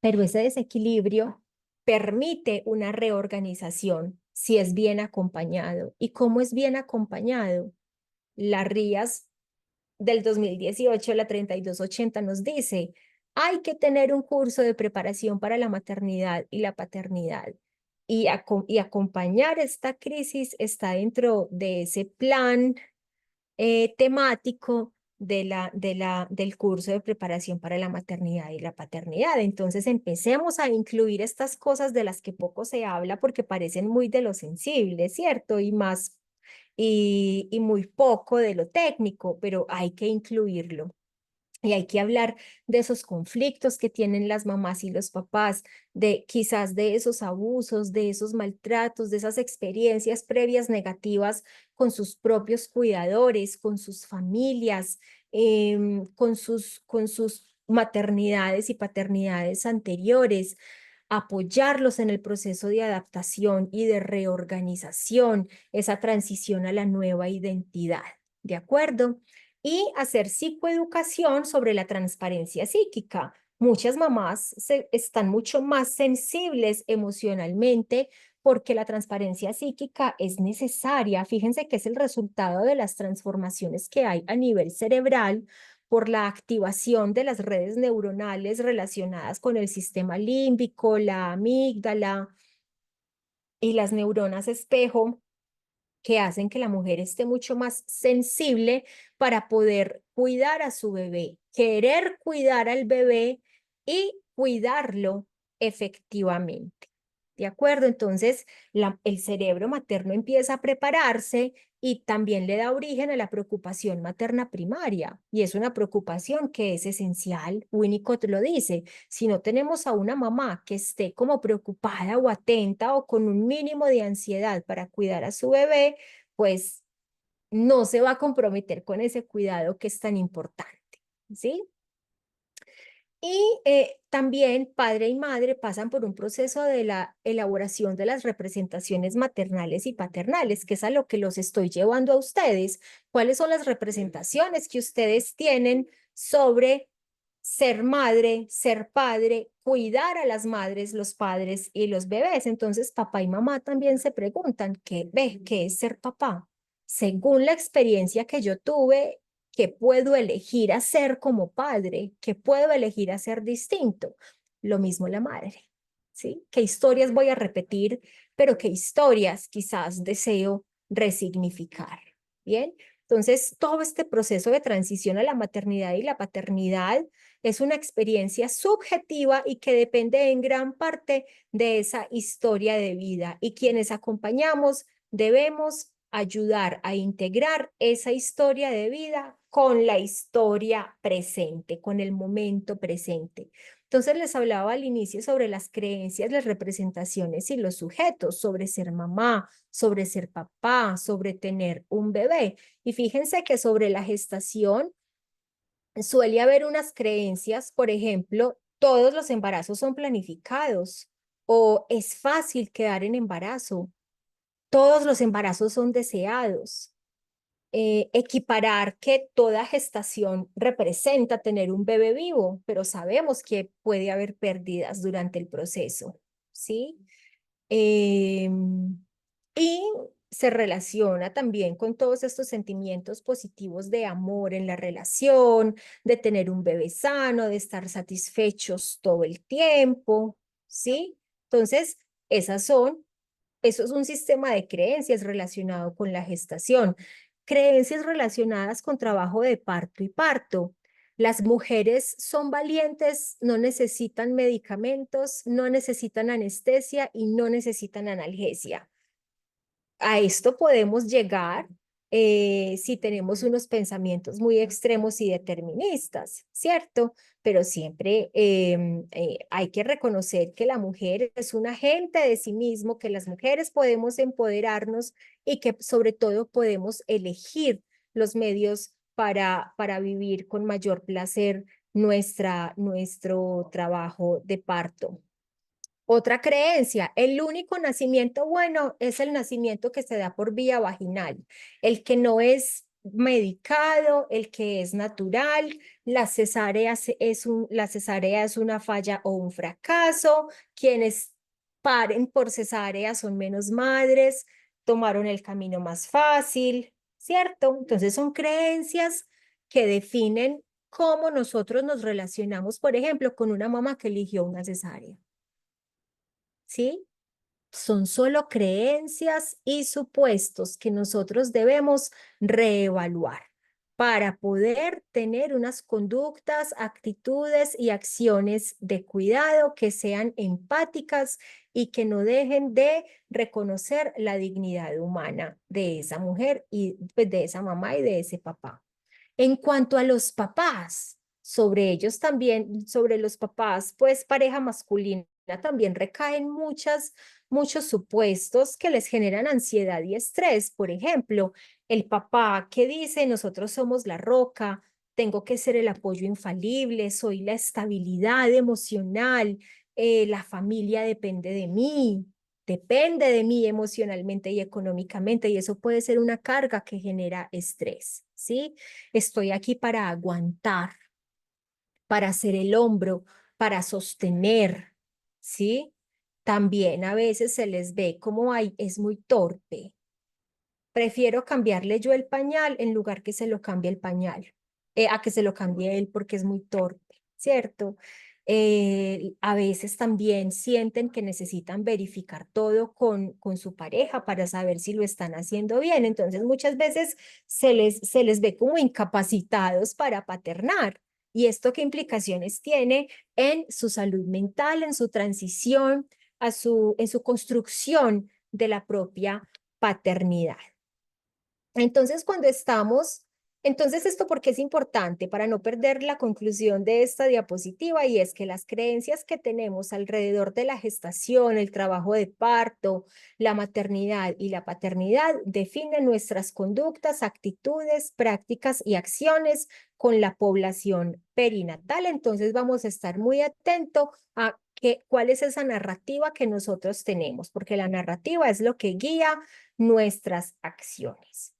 pero ese desequilibrio permite una reorganización si es bien acompañado. ¿Y cómo es bien acompañado? La RIAS del 2018, la 3280, nos dice, hay que tener un curso de preparación para la maternidad y la paternidad. Y acompañar esta crisis está dentro de ese plan temático del curso de preparación para la maternidad y la paternidad. Entonces empecemos a incluir estas cosas de las que poco se habla porque parecen muy de lo sensible, ¿cierto? Y muy poco de lo técnico, pero hay que incluirlo. Y hay que hablar de esos conflictos que tienen las mamás y los papás, de quizás de esos abusos, de esos maltratos, de esas experiencias previas negativas con sus propios cuidadores, con sus familias, con sus maternidades y paternidades anteriores, apoyarlos en el proceso de adaptación y de reorganización, esa transición a la nueva identidad. ¿De acuerdo? Y hacer psicoeducación sobre la transparencia psíquica. Muchas mamás están mucho más sensibles emocionalmente porque la transparencia psíquica es necesaria. Fíjense que es el resultado de las transformaciones que hay a nivel cerebral por la activación de las redes neuronales relacionadas con el sistema límbico, la amígdala y las neuronas espejo que hacen que la mujer esté mucho más sensible para poder cuidar a su bebé, querer cuidar al bebé y cuidarlo efectivamente. ¿De acuerdo? Entonces, el cerebro materno empieza a prepararse y también le da origen a la preocupación materna primaria. Y es una preocupación que es esencial. Winnicott lo dice. Si no tenemos a una mamá que esté como preocupada o atenta o con un mínimo de ansiedad para cuidar a su bebé, pues no se va a comprometer con ese cuidado que es tan importante. ¿Sí? Y también padre y madre pasan por un proceso de la elaboración de las representaciones maternales y paternales, que es a lo que los estoy llevando a ustedes. ¿Cuáles son las representaciones que ustedes tienen sobre ser madre, ser padre, cuidar a las madres, los padres y los bebés? Entonces, papá y mamá también se preguntan, ¿qué es ser papá? Según la experiencia que yo tuve, ¿qué puedo elegir hacer como padre? ¿Qué puedo elegir hacer distinto? Lo mismo la madre, ¿sí? ¿Qué historias voy a repetir, pero qué historias quizás deseo resignificar? Bien, entonces todo este proceso de transición a la maternidad y la paternidad es una experiencia subjetiva y que depende en gran parte de esa historia de vida, y quienes acompañamos debemos ayudar a integrar esa historia de vida con la historia presente, con el momento presente. Entonces les hablaba al inicio sobre las creencias, las representaciones y los sujetos, sobre ser mamá, sobre ser papá, sobre tener un bebé. Y fíjense que sobre la gestación suele haber unas creencias, por ejemplo, todos los embarazos son planificados o es fácil quedar en embarazo, todos los embarazos son deseados. Equiparar que toda gestación representa tener un bebé vivo, pero sabemos que puede haber pérdidas durante el proceso, ¿sí? Eh, y se relaciona también con todos estos sentimientos positivos de amor en la relación, de tener un bebé sano, de estar satisfechos todo el tiempo, ¿sí? Entonces, eso es un sistema de creencias relacionado con la gestación. Creencias relacionadas con trabajo de parto y parto. Las mujeres son valientes, no necesitan medicamentos, no necesitan anestesia y no necesitan analgesia. A esto podemos llegar si tenemos unos pensamientos muy extremos y deterministas, ¿cierto? Pero siempre hay que reconocer que la mujer es un agente de sí mismo, que las mujeres podemos empoderarnos y que sobre todo podemos elegir los medios para vivir con mayor placer nuestro trabajo de parto. Otra creencia, el único nacimiento bueno es el nacimiento que se da por vía vaginal, el que no es medicado, el que es natural, la cesárea es una falla o un fracaso, quienes paren por cesárea son menos madres, tomaron el camino más fácil, ¿cierto? Entonces son creencias que definen cómo nosotros nos relacionamos, por ejemplo, con una mamá que eligió una cesárea. ¿Sí? Son solo creencias y supuestos que nosotros debemos reevaluar para poder tener unas conductas, actitudes y acciones de cuidado que sean empáticas y que no dejen de reconocer la dignidad humana de esa mujer y pues, de esa mamá y de ese papá. En cuanto a los papás, sobre ellos también, sobre los papás, pues pareja masculina, también recaen muchos supuestos que les generan ansiedad y estrés. Por ejemplo, el papá que dice, nosotros somos la roca, tengo que ser el apoyo infalible, soy la estabilidad emocional, la familia depende de mí emocionalmente y económicamente, y eso puede ser una carga que genera estrés, ¿sí? Estoy aquí para aguantar, para ser el hombro, para sostener, ¿sí? También a veces se les ve como, ay, es muy torpe. Prefiero cambiarle yo el pañal en lugar que se lo cambie el pañal, a que se lo cambie él porque es muy torpe, ¿cierto? A veces también sienten que necesitan verificar todo con su pareja para saber si lo están haciendo bien. Entonces muchas veces se les ve como incapacitados para paternar. ¿Y esto qué implicaciones tiene en su salud mental, en su transición, en su construcción de la propia paternidad? Entonces esto porque es importante para no perder la conclusión de esta diapositiva y es que las creencias que tenemos alrededor de la gestación, el trabajo de parto, la maternidad y la paternidad definen nuestras conductas, actitudes, prácticas y acciones con la población perinatal. Entonces vamos a estar muy atentos a cuál es esa narrativa que nosotros tenemos, porque la narrativa es lo que guía nuestras acciones.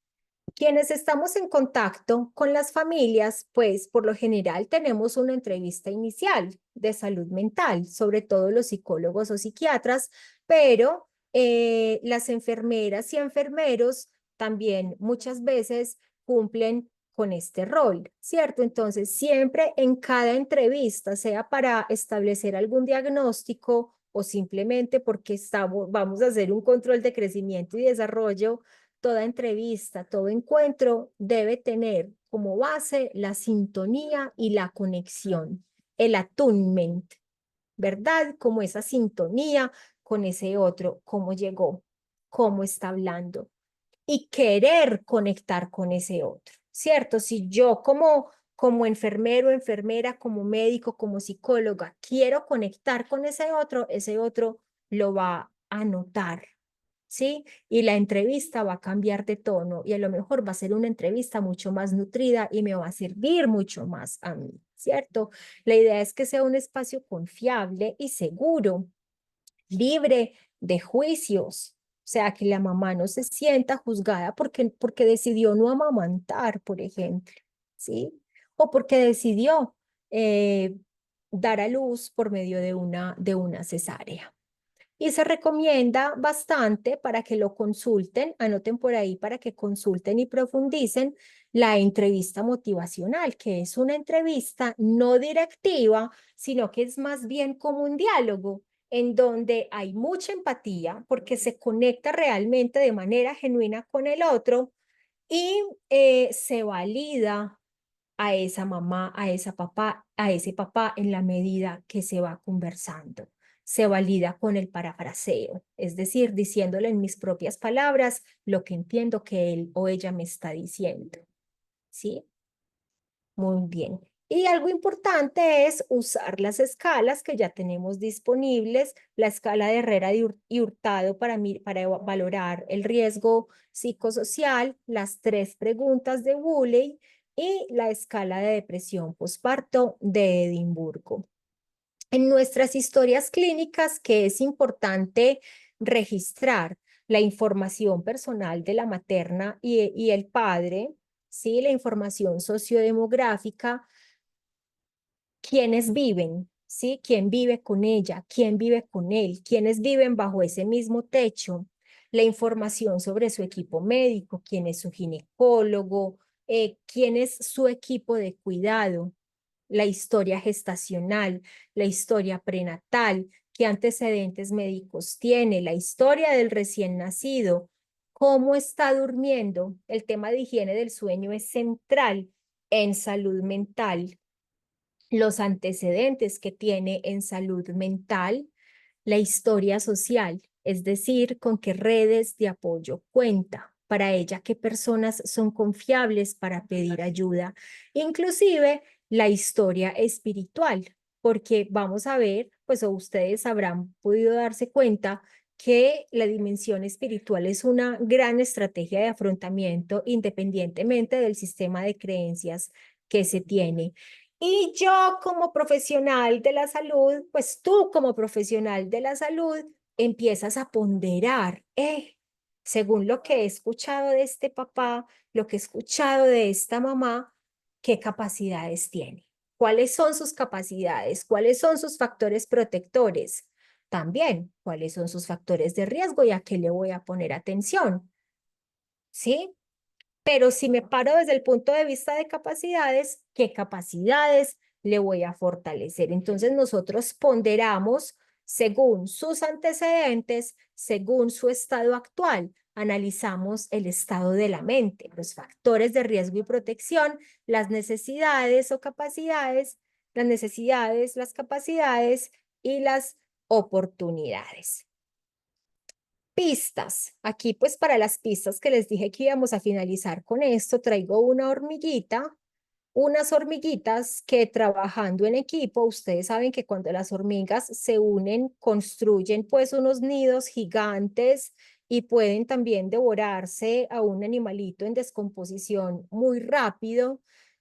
Quienes estamos en contacto con las familias, pues por lo general tenemos una entrevista inicial de salud mental, sobre todo los psicólogos o psiquiatras, pero las enfermeras y enfermeros también muchas veces cumplen con este rol, ¿cierto? Entonces, siempre en cada entrevista, sea para establecer algún diagnóstico o simplemente porque vamos a hacer un control de crecimiento y desarrollo, toda entrevista, todo encuentro debe tener como base la sintonía y la conexión, el attunement, ¿verdad? Como esa sintonía con ese otro, cómo llegó, cómo está hablando y querer conectar con ese otro, ¿cierto? Si yo como enfermero, enfermera, como médico, como psicóloga, quiero conectar con ese otro lo va a notar, ¿sí? Y la entrevista va a cambiar de tono y a lo mejor va a ser una entrevista mucho más nutrida y me va a servir mucho más a mí, ¿cierto? La idea es que sea un espacio confiable y seguro, libre de juicios. O sea, que la mamá no se sienta juzgada porque decidió no amamantar, por ejemplo, ¿sí? O porque decidió dar a luz por medio de una cesárea. Y se recomienda bastante para que lo consulten, anoten por ahí para que consulten y profundicen la entrevista motivacional, que es una entrevista no directiva, sino que es más bien como un diálogo en donde hay mucha empatía porque se conecta realmente de manera genuina con el otro y se valida a esa mamá, a esa papá, a ese papá en la medida que se va conversando. Se valida con el parafraseo, es decir, diciéndole en mis propias palabras lo que entiendo que él o ella me está diciendo. ¿Sí? Muy bien. Y algo importante es usar las escalas que ya tenemos disponibles, la escala de Herrera y Hurtado para valorar el riesgo psicosocial, las 3 preguntas de Woolley y la escala de depresión posparto de Edimburgo. En nuestras historias clínicas, que es importante registrar la información personal de la materna y el padre, ¿sí? La información sociodemográfica, quiénes viven, ¿sí? ¿Quién vive con ella? ¿Quién vive con él? ¿Quiénes viven bajo ese mismo techo? La información sobre su equipo médico, quién es su ginecólogo, quién es su equipo de cuidado, la historia gestacional, la historia prenatal, qué antecedentes médicos tiene, la historia del recién nacido, cómo está durmiendo. El tema de higiene del sueño es central en salud mental, los antecedentes que tiene en salud mental, la historia social, es decir, con qué redes de apoyo cuenta, para ella qué personas son confiables para pedir ayuda, inclusive la historia espiritual, porque vamos a ver, pues o ustedes habrán podido darse cuenta que la dimensión espiritual es una gran estrategia de afrontamiento independientemente del sistema de creencias que se tiene. Y yo como profesional de la salud, pues tú como profesional de la salud, empiezas a ponderar, según lo que he escuchado de este papá, lo que he escuchado de esta mamá, qué capacidades tiene, cuáles son sus capacidades, cuáles son sus factores protectores, también cuáles son sus factores de riesgo y a qué le voy a poner atención, ¿sí? Pero si me paro desde el punto de vista de capacidades, ¿qué capacidades le voy a fortalecer? Entonces nosotros ponderamos según sus antecedentes, según su estado actual. Analizamos el estado de la mente, los factores de riesgo y protección, las necesidades o capacidades, las necesidades, las capacidades y las oportunidades. Pistas. Aquí, pues para las pistas que les dije que íbamos a finalizar con esto, traigo una hormiguita, unas hormiguitas que trabajando en equipo, ustedes saben que cuando las hormigas se unen, construyen pues unos nidos gigantes y pueden también devorarse a un animalito en descomposición muy rápido.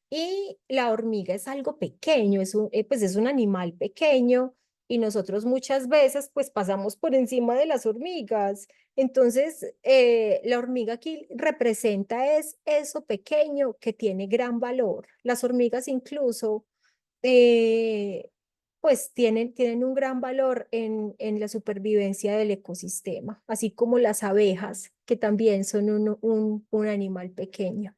Y la hormiga es algo pequeño, pues es un animal pequeño y nosotros muchas veces pues pasamos por encima de las hormigas. Entonces, la hormiga aquí representa es eso pequeño que tiene gran valor. Las hormigas incluso, eh, pues tienen un gran valor en la supervivencia del ecosistema, así como las abejas, que también son un animal pequeño.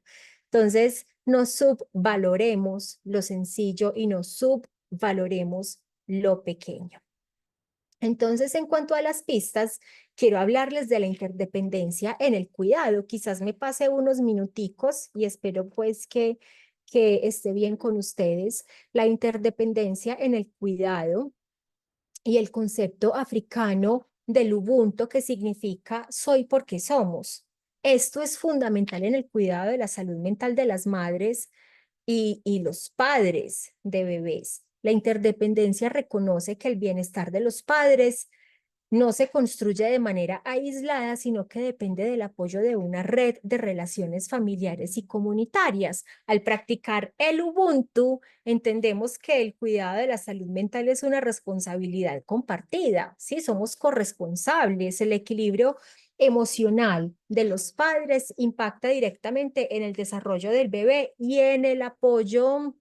Entonces, no subvaloremos lo sencillo y no subvaloremos lo pequeño. Entonces, en cuanto a las pistas, quiero hablarles de la interdependencia en el cuidado. Quizás me pase unos minuticos y espero pues que esté bien con ustedes. La interdependencia en el cuidado y el concepto africano del Ubuntu, que significa soy porque somos. Esto es fundamental en el cuidado de la salud mental de las madres y los padres de bebés. La interdependencia reconoce que el bienestar de los padres no se construye de manera aislada, sino que depende del apoyo de una red de relaciones familiares y comunitarias. Al practicar el Ubuntu, entendemos que el cuidado de la salud mental es una responsabilidad compartida, ¿sí? Somos corresponsables. El equilibrio emocional de los padres impacta directamente en el desarrollo del bebé y en el apoyo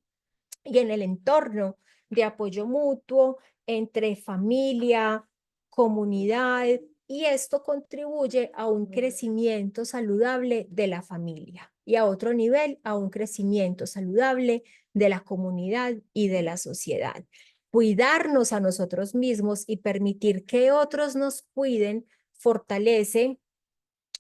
y en el entorno de apoyo mutuo entre familia, comunidad, y esto contribuye a un crecimiento saludable de la familia y a otro nivel, a un crecimiento saludable de la comunidad y de la sociedad. Cuidarnos a nosotros mismos y permitir que otros nos cuiden fortalece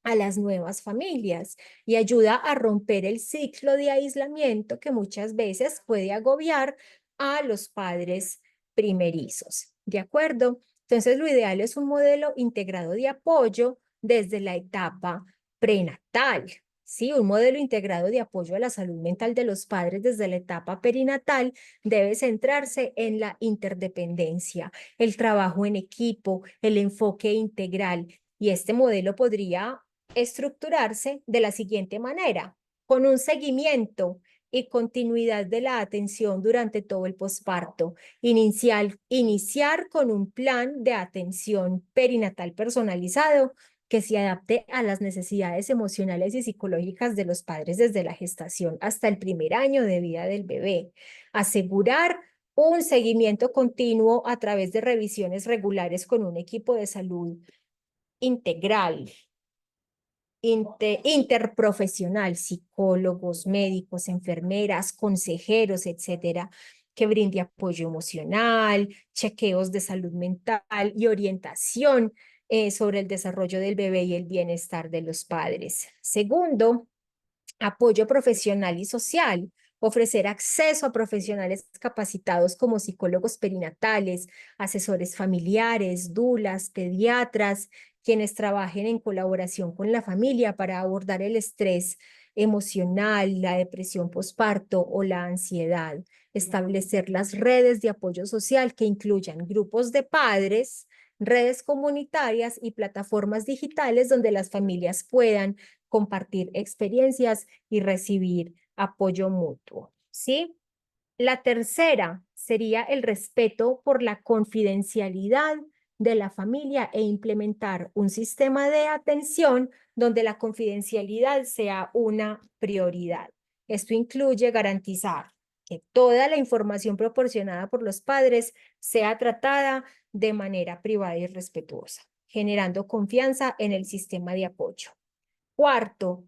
a las nuevas familias y ayuda a romper el ciclo de aislamiento que muchas veces puede agobiar a los padres primerizos. ¿De acuerdo? Entonces, lo ideal es un modelo integrado de apoyo desde la etapa prenatal. Sí, un modelo integrado de apoyo a la salud mental de los padres desde la etapa perinatal debe centrarse en la interdependencia, el trabajo en equipo, el enfoque integral. Y este modelo podría estructurarse de la siguiente manera, con un seguimiento y continuidad de la atención durante todo el posparto. Iniciar con un plan de atención perinatal personalizado que se adapte a las necesidades emocionales y psicológicas de los padres desde la gestación hasta el primer año de vida del bebé. Asegurar un seguimiento continuo a través de revisiones regulares con un equipo de salud integral, interprofesional, psicólogos, médicos, enfermeras, consejeros, etcétera, que brinde apoyo emocional, chequeos de salud mental y orientación sobre el desarrollo del bebé y el bienestar de los padres. Segundo, apoyo profesional y social, ofrecer acceso a profesionales capacitados como psicólogos perinatales, asesores familiares, dulas, pediatras, quienes trabajen en colaboración con la familia para abordar el estrés emocional, la depresión postparto o la ansiedad. Establecer las redes de apoyo social que incluyan grupos de padres, redes comunitarias y plataformas digitales donde las familias puedan compartir experiencias y recibir apoyo mutuo, ¿sí? La tercera sería el respeto por la confidencialidad de la familia e implementar un sistema de atención donde la confidencialidad sea una prioridad. Esto incluye garantizar que toda la información proporcionada por los padres sea tratada de manera privada y respetuosa, generando confianza en el sistema de apoyo. Cuarto,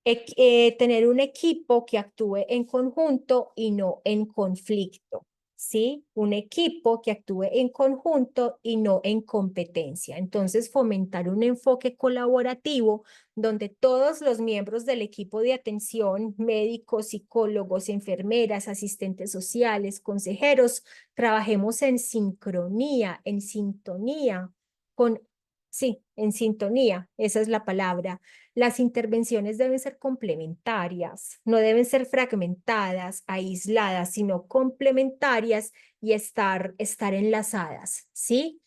tener un equipo que actúe en conjunto y no en conflicto, ¿sí? Un equipo que actúe en conjunto y no en competencia. Entonces, fomentar un enfoque colaborativo donde todos los miembros del equipo de atención, médicos, psicólogos, enfermeras, asistentes sociales, consejeros, trabajemos en sincronía, en sintonía con, sí, en sintonía, esa es la palabra. Las intervenciones deben ser complementarias, no deben ser fragmentadas, aisladas, sino complementarias y estar enlazadas, ¿sí?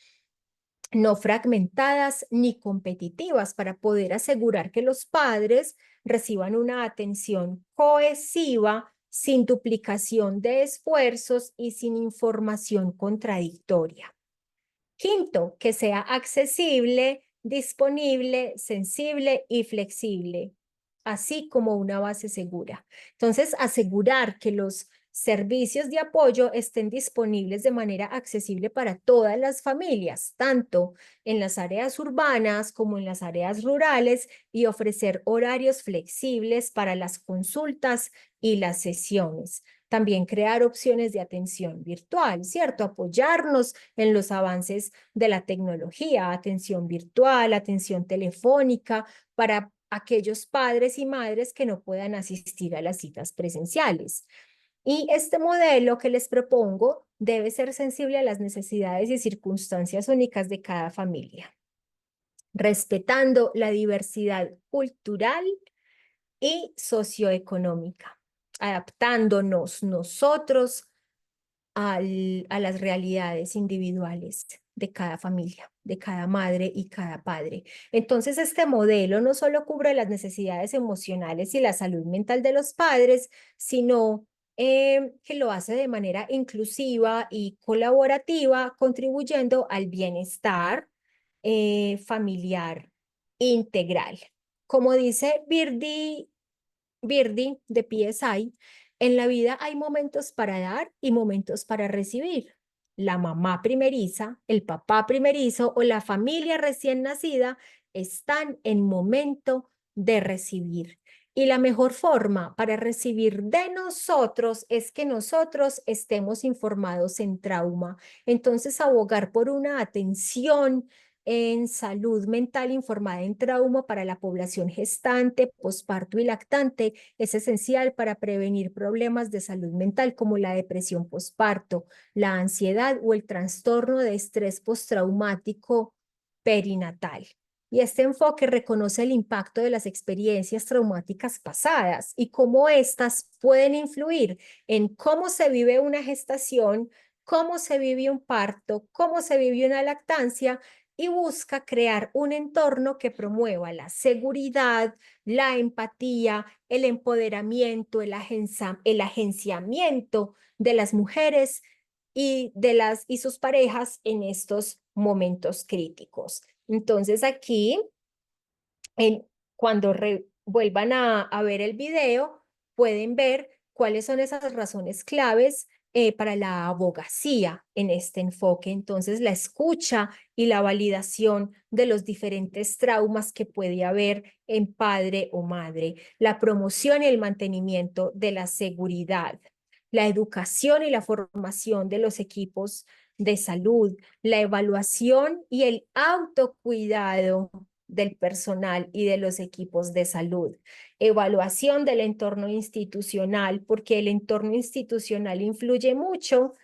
No fragmentadas ni competitivas para poder asegurar que los padres reciban una atención cohesiva, sin duplicación de esfuerzos y sin información contradictoria. Quinto, que sea accesible, disponible, sensible y flexible, así como una base segura. Entonces, asegurar que los servicios de apoyo estén disponibles de manera accesible para todas las familias, tanto en las áreas urbanas como en las áreas rurales, y ofrecer horarios flexibles para las consultas y las sesiones. También crear opciones de atención virtual, ¿cierto? Apoyarnos en los avances de la tecnología, atención virtual, atención telefónica, para aquellos padres y madres que no puedan asistir a las citas presenciales. Y este modelo que les propongo debe ser sensible a las necesidades y circunstancias únicas de cada familia, respetando la diversidad cultural y socioeconómica, adaptándonos nosotros a las realidades individuales de cada familia, de cada madre y cada padre. Entonces, este modelo no solo cubre las necesidades emocionales y la salud mental de los padres, sino que lo hace de manera inclusiva y colaborativa, contribuyendo al bienestar familiar integral. Como dice Birdie de PSI, en la vida hay momentos para dar y momentos para recibir. La mamá primeriza, el papá primerizo o la familia recién nacida están en momento de recibir. Y la mejor forma para recibir de nosotros es que nosotros estemos informados en trauma. Entonces, abogar por una atención en salud mental informada en trauma para la población gestante, posparto y lactante es esencial para prevenir problemas de salud mental como la depresión posparto, la ansiedad o el trastorno de estrés postraumático perinatal. Y este enfoque reconoce el impacto de las experiencias traumáticas pasadas y cómo éstas pueden influir en cómo se vive una gestación, cómo se vive un parto, cómo se vive una lactancia y busca crear un entorno que promueva la seguridad, la empatía, el empoderamiento, el agenciamiento de las mujeres y sus parejas en estos momentos críticos. Entonces aquí, cuando vuelvan a ver el video, pueden ver cuáles son esas razones claves para la abogacía en este enfoque. Entonces, la escucha y la validación de los diferentes traumas que puede haber en padre o madre, la promoción y el mantenimiento de la seguridad, la educación y la formación de los equipos de salud, la evaluación y el autocuidado del personal y de los equipos de salud, evaluación del entorno institucional, porque el entorno institucional influye mucho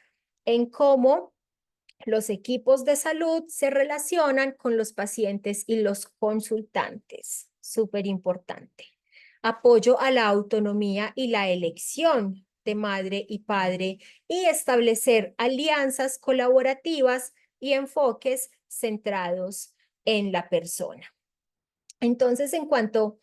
en cómo los equipos de salud se relacionan con los pacientes y los consultantes. Súper importante. Apoyo a la autonomía y la elección de madre y padre y establecer alianzas colaborativas y enfoques centrados en la persona. Entonces, en cuanto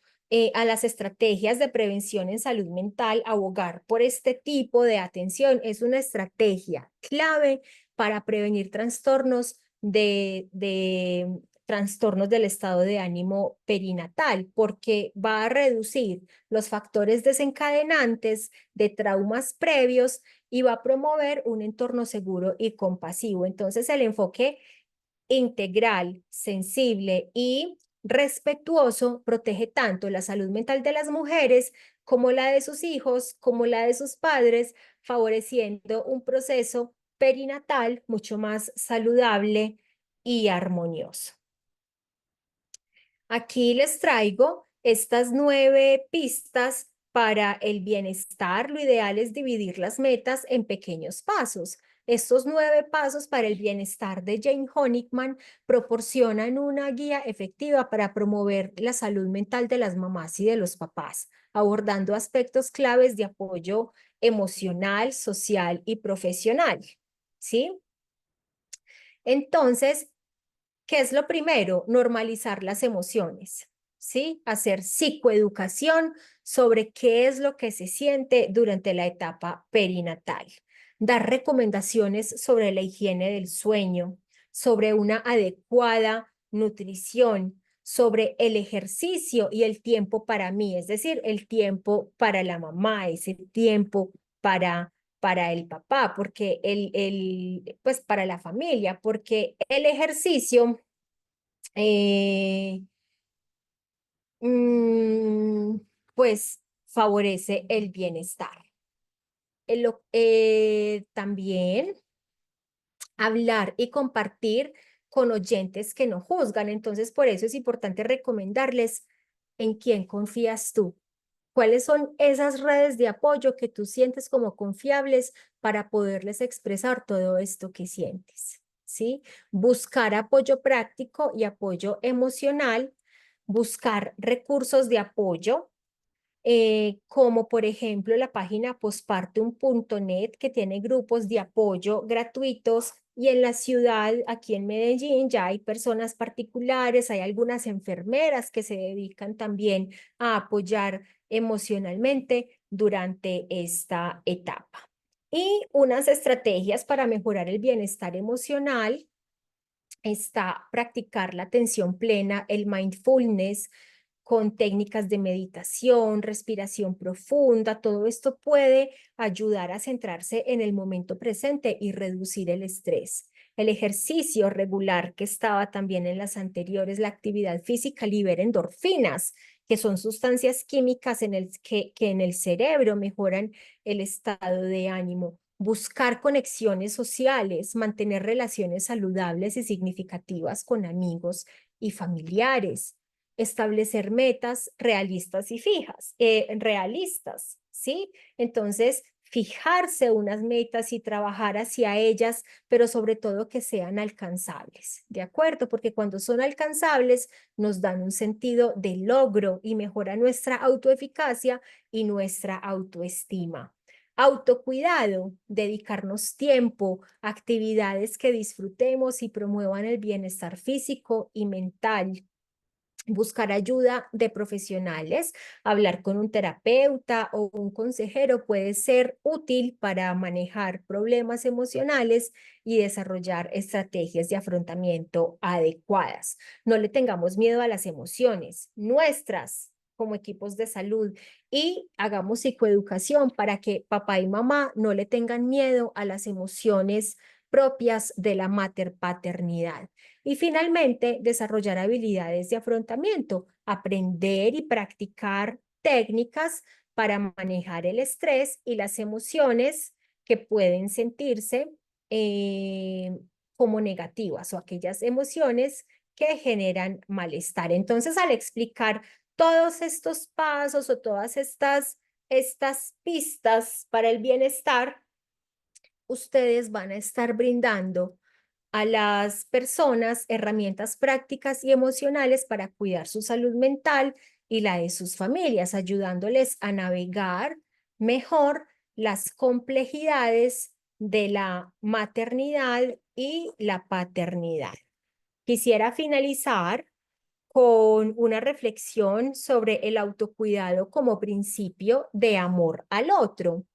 a las estrategias de prevención en salud mental, abogar por este tipo de atención es una estrategia clave para prevenir trastornos trastornos del estado de ánimo perinatal, porque va a reducir los factores desencadenantes de traumas previos y va a promover un entorno seguro y compasivo. Entonces, el enfoque integral, sensible y respetuoso protege tanto la salud mental de las mujeres como la de sus hijos, como la de sus padres, favoreciendo un proceso perinatal mucho más saludable y armonioso. Aquí les traigo estas 9 pistas para el bienestar. Lo ideal es dividir las metas en pequeños pasos. Estos 9 pasos para el bienestar de Jane Honigman proporcionan una guía efectiva para promover la salud mental de las mamás y de los papás, abordando aspectos claves de apoyo emocional, social y profesional. ¿Sí? Entonces, ¿qué es lo primero? Normalizar las emociones, ¿sí? Hacer psicoeducación sobre qué es lo que se siente durante la etapa perinatal. Dar recomendaciones sobre la higiene del sueño, sobre una adecuada nutrición, sobre el ejercicio y el tiempo para mí, es decir, el tiempo para la mamá, ese tiempo para el papá, porque pues para la familia, porque el ejercicio eh, mm, pues favorece el bienestar. También hablar y compartir con oyentes que no juzgan. Entonces, por eso es importante recomendarles en quién confías tú. ¿Cuáles son esas redes de apoyo que tú sientes como confiables para poderles expresar todo esto que sientes? ¿Sí? Buscar apoyo práctico y apoyo emocional, buscar recursos de apoyo, como por ejemplo la página postpartum.net que tiene grupos de apoyo gratuitos y en la ciudad, aquí en Medellín, ya hay personas particulares, hay algunas enfermeras que se dedican también a apoyar emocionalmente durante esta etapa. Y unas estrategias para mejorar el bienestar emocional está practicar la atención plena, el mindfulness, con técnicas de meditación, respiración profunda. Todo esto puede ayudar a centrarse en el momento presente y reducir el estrés. El ejercicio regular que estaba también en las anteriores, la actividad física libera endorfinas, que son sustancias químicas que en el cerebro mejoran el estado de ánimo. buscar conexiones sociales, mantener relaciones saludables y significativas con amigos y familiares, establecer metas realistas y fijas, realistas, ¿sí? Entonces, fijarse unas metas y trabajar hacia ellas, pero sobre todo que sean alcanzables, ¿de acuerdo? Porque cuando son alcanzables nos dan un sentido de logro y mejora nuestra autoeficacia y nuestra autoestima. Autocuidado, dedicarnos tiempo, actividades que disfrutemos y promuevan el bienestar físico y mental. Buscar ayuda de profesionales, hablar con un terapeuta o un consejero puede ser útil para manejar problemas emocionales y desarrollar estrategias de afrontamiento adecuadas. No le tengamos miedo a las emociones nuestras como equipos de salud y hagamos psicoeducación para que papá y mamá no le tengan miedo a las emociones propias de la materpaternidad. Y finalmente, desarrollar habilidades de afrontamiento, aprender y practicar técnicas para manejar el estrés y las emociones que pueden sentirse como negativas o aquellas emociones que generan malestar. Entonces, al explicar todos estos pasos o todas estas pistas para el bienestar, ustedes van a estar brindando a las personas herramientas prácticas y emocionales para cuidar su salud mental y la de sus familias, ayudándoles a navegar mejor las complejidades de la maternidad y la paternidad. Quisiera finalizar con una reflexión sobre el autocuidado como principio de amor al otro,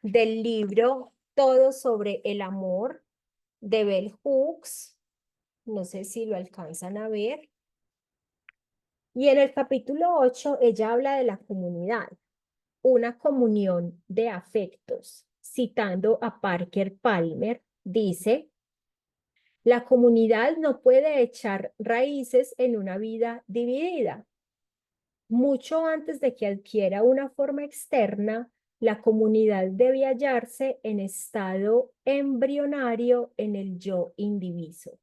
del libro Todo sobre el amor de Bell Hooks. No sé si lo alcanzan a ver. Y en el capítulo 8 ella habla de la comunidad, una comunión de afectos. Citando a Parker Palmer, dice: la comunidad no puede echar raíces en una vida dividida. Mucho antes de que adquiera una forma externa, la comunidad debe hallarse en estado embrionario en el yo indiviso.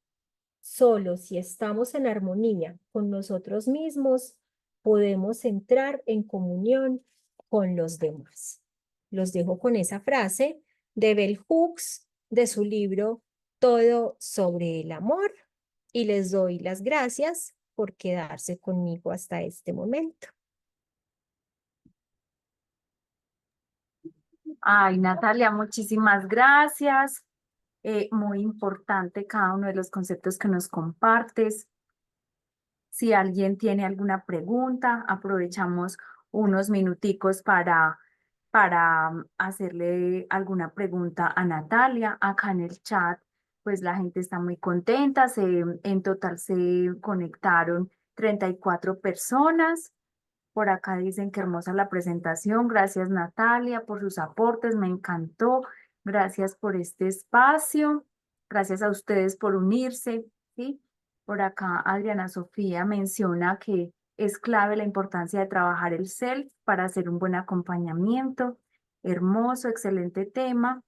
Solo si estamos en armonía con nosotros mismos, podemos entrar en comunión con los demás. Los dejo con esa frase de Bell Hooks de su libro Todo sobre el amor y les doy las gracias por quedarse conmigo hasta este momento. Ay, Natalia, muchísimas gracias. Muy importante cada uno de los conceptos que nos compartes. Si alguien tiene alguna pregunta, aprovechamos unos minuticos para hacerle alguna pregunta a Natalia. Acá en el chat, pues la gente está muy contenta. En total se conectaron 34 personas. Por acá dicen que hermosa la presentación. Gracias, Natalia, por sus aportes. Me encantó. Gracias por este espacio. Gracias a ustedes por unirse, ¿sí? Por acá, Adriana Sofía menciona que es clave la importancia de trabajar el self para hacer un buen acompañamiento. Hermoso, excelente tema.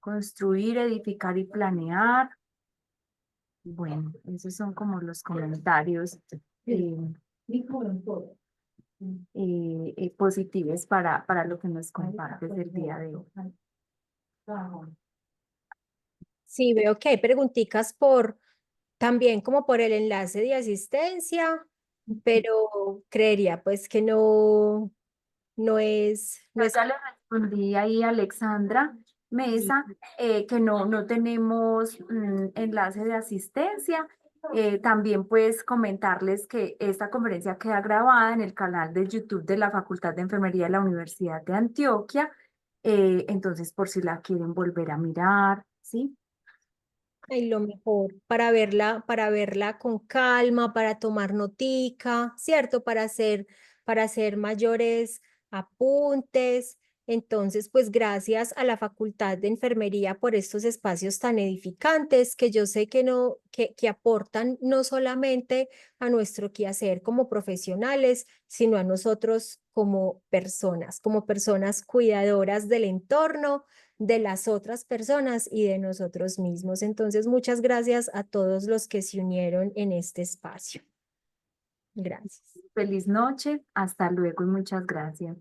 Construir, edificar y planear. Bueno, esos son como los comentarios positivos para lo que nos compartes el día de hoy. Sí, veo que hay preguntitas por también como por el enlace de asistencia, pero creería pues que no es, no Yo es. ya le respondí ahí a Alexandra Mesa que no tenemos enlace de asistencia. También pues comentarles que esta conferencia queda grabada en el canal de YouTube de la Facultad de Enfermería de la Universidad de Antioquia. Entonces, por si la quieren volver a mirar, ¿sí? Ay, lo mejor para verla con calma, para tomar notica, ¿cierto? Para hacer mayores apuntes. Entonces, pues gracias a la Facultad de Enfermería por estos espacios tan edificantes que yo sé que no, que aportan no solamente a nuestro quehacer como profesionales, sino a nosotros como personas cuidadoras del entorno, de las otras personas y de nosotros mismos. Entonces, muchas gracias a todos los que se unieron en este espacio. Gracias. Feliz noche, hasta luego y muchas gracias.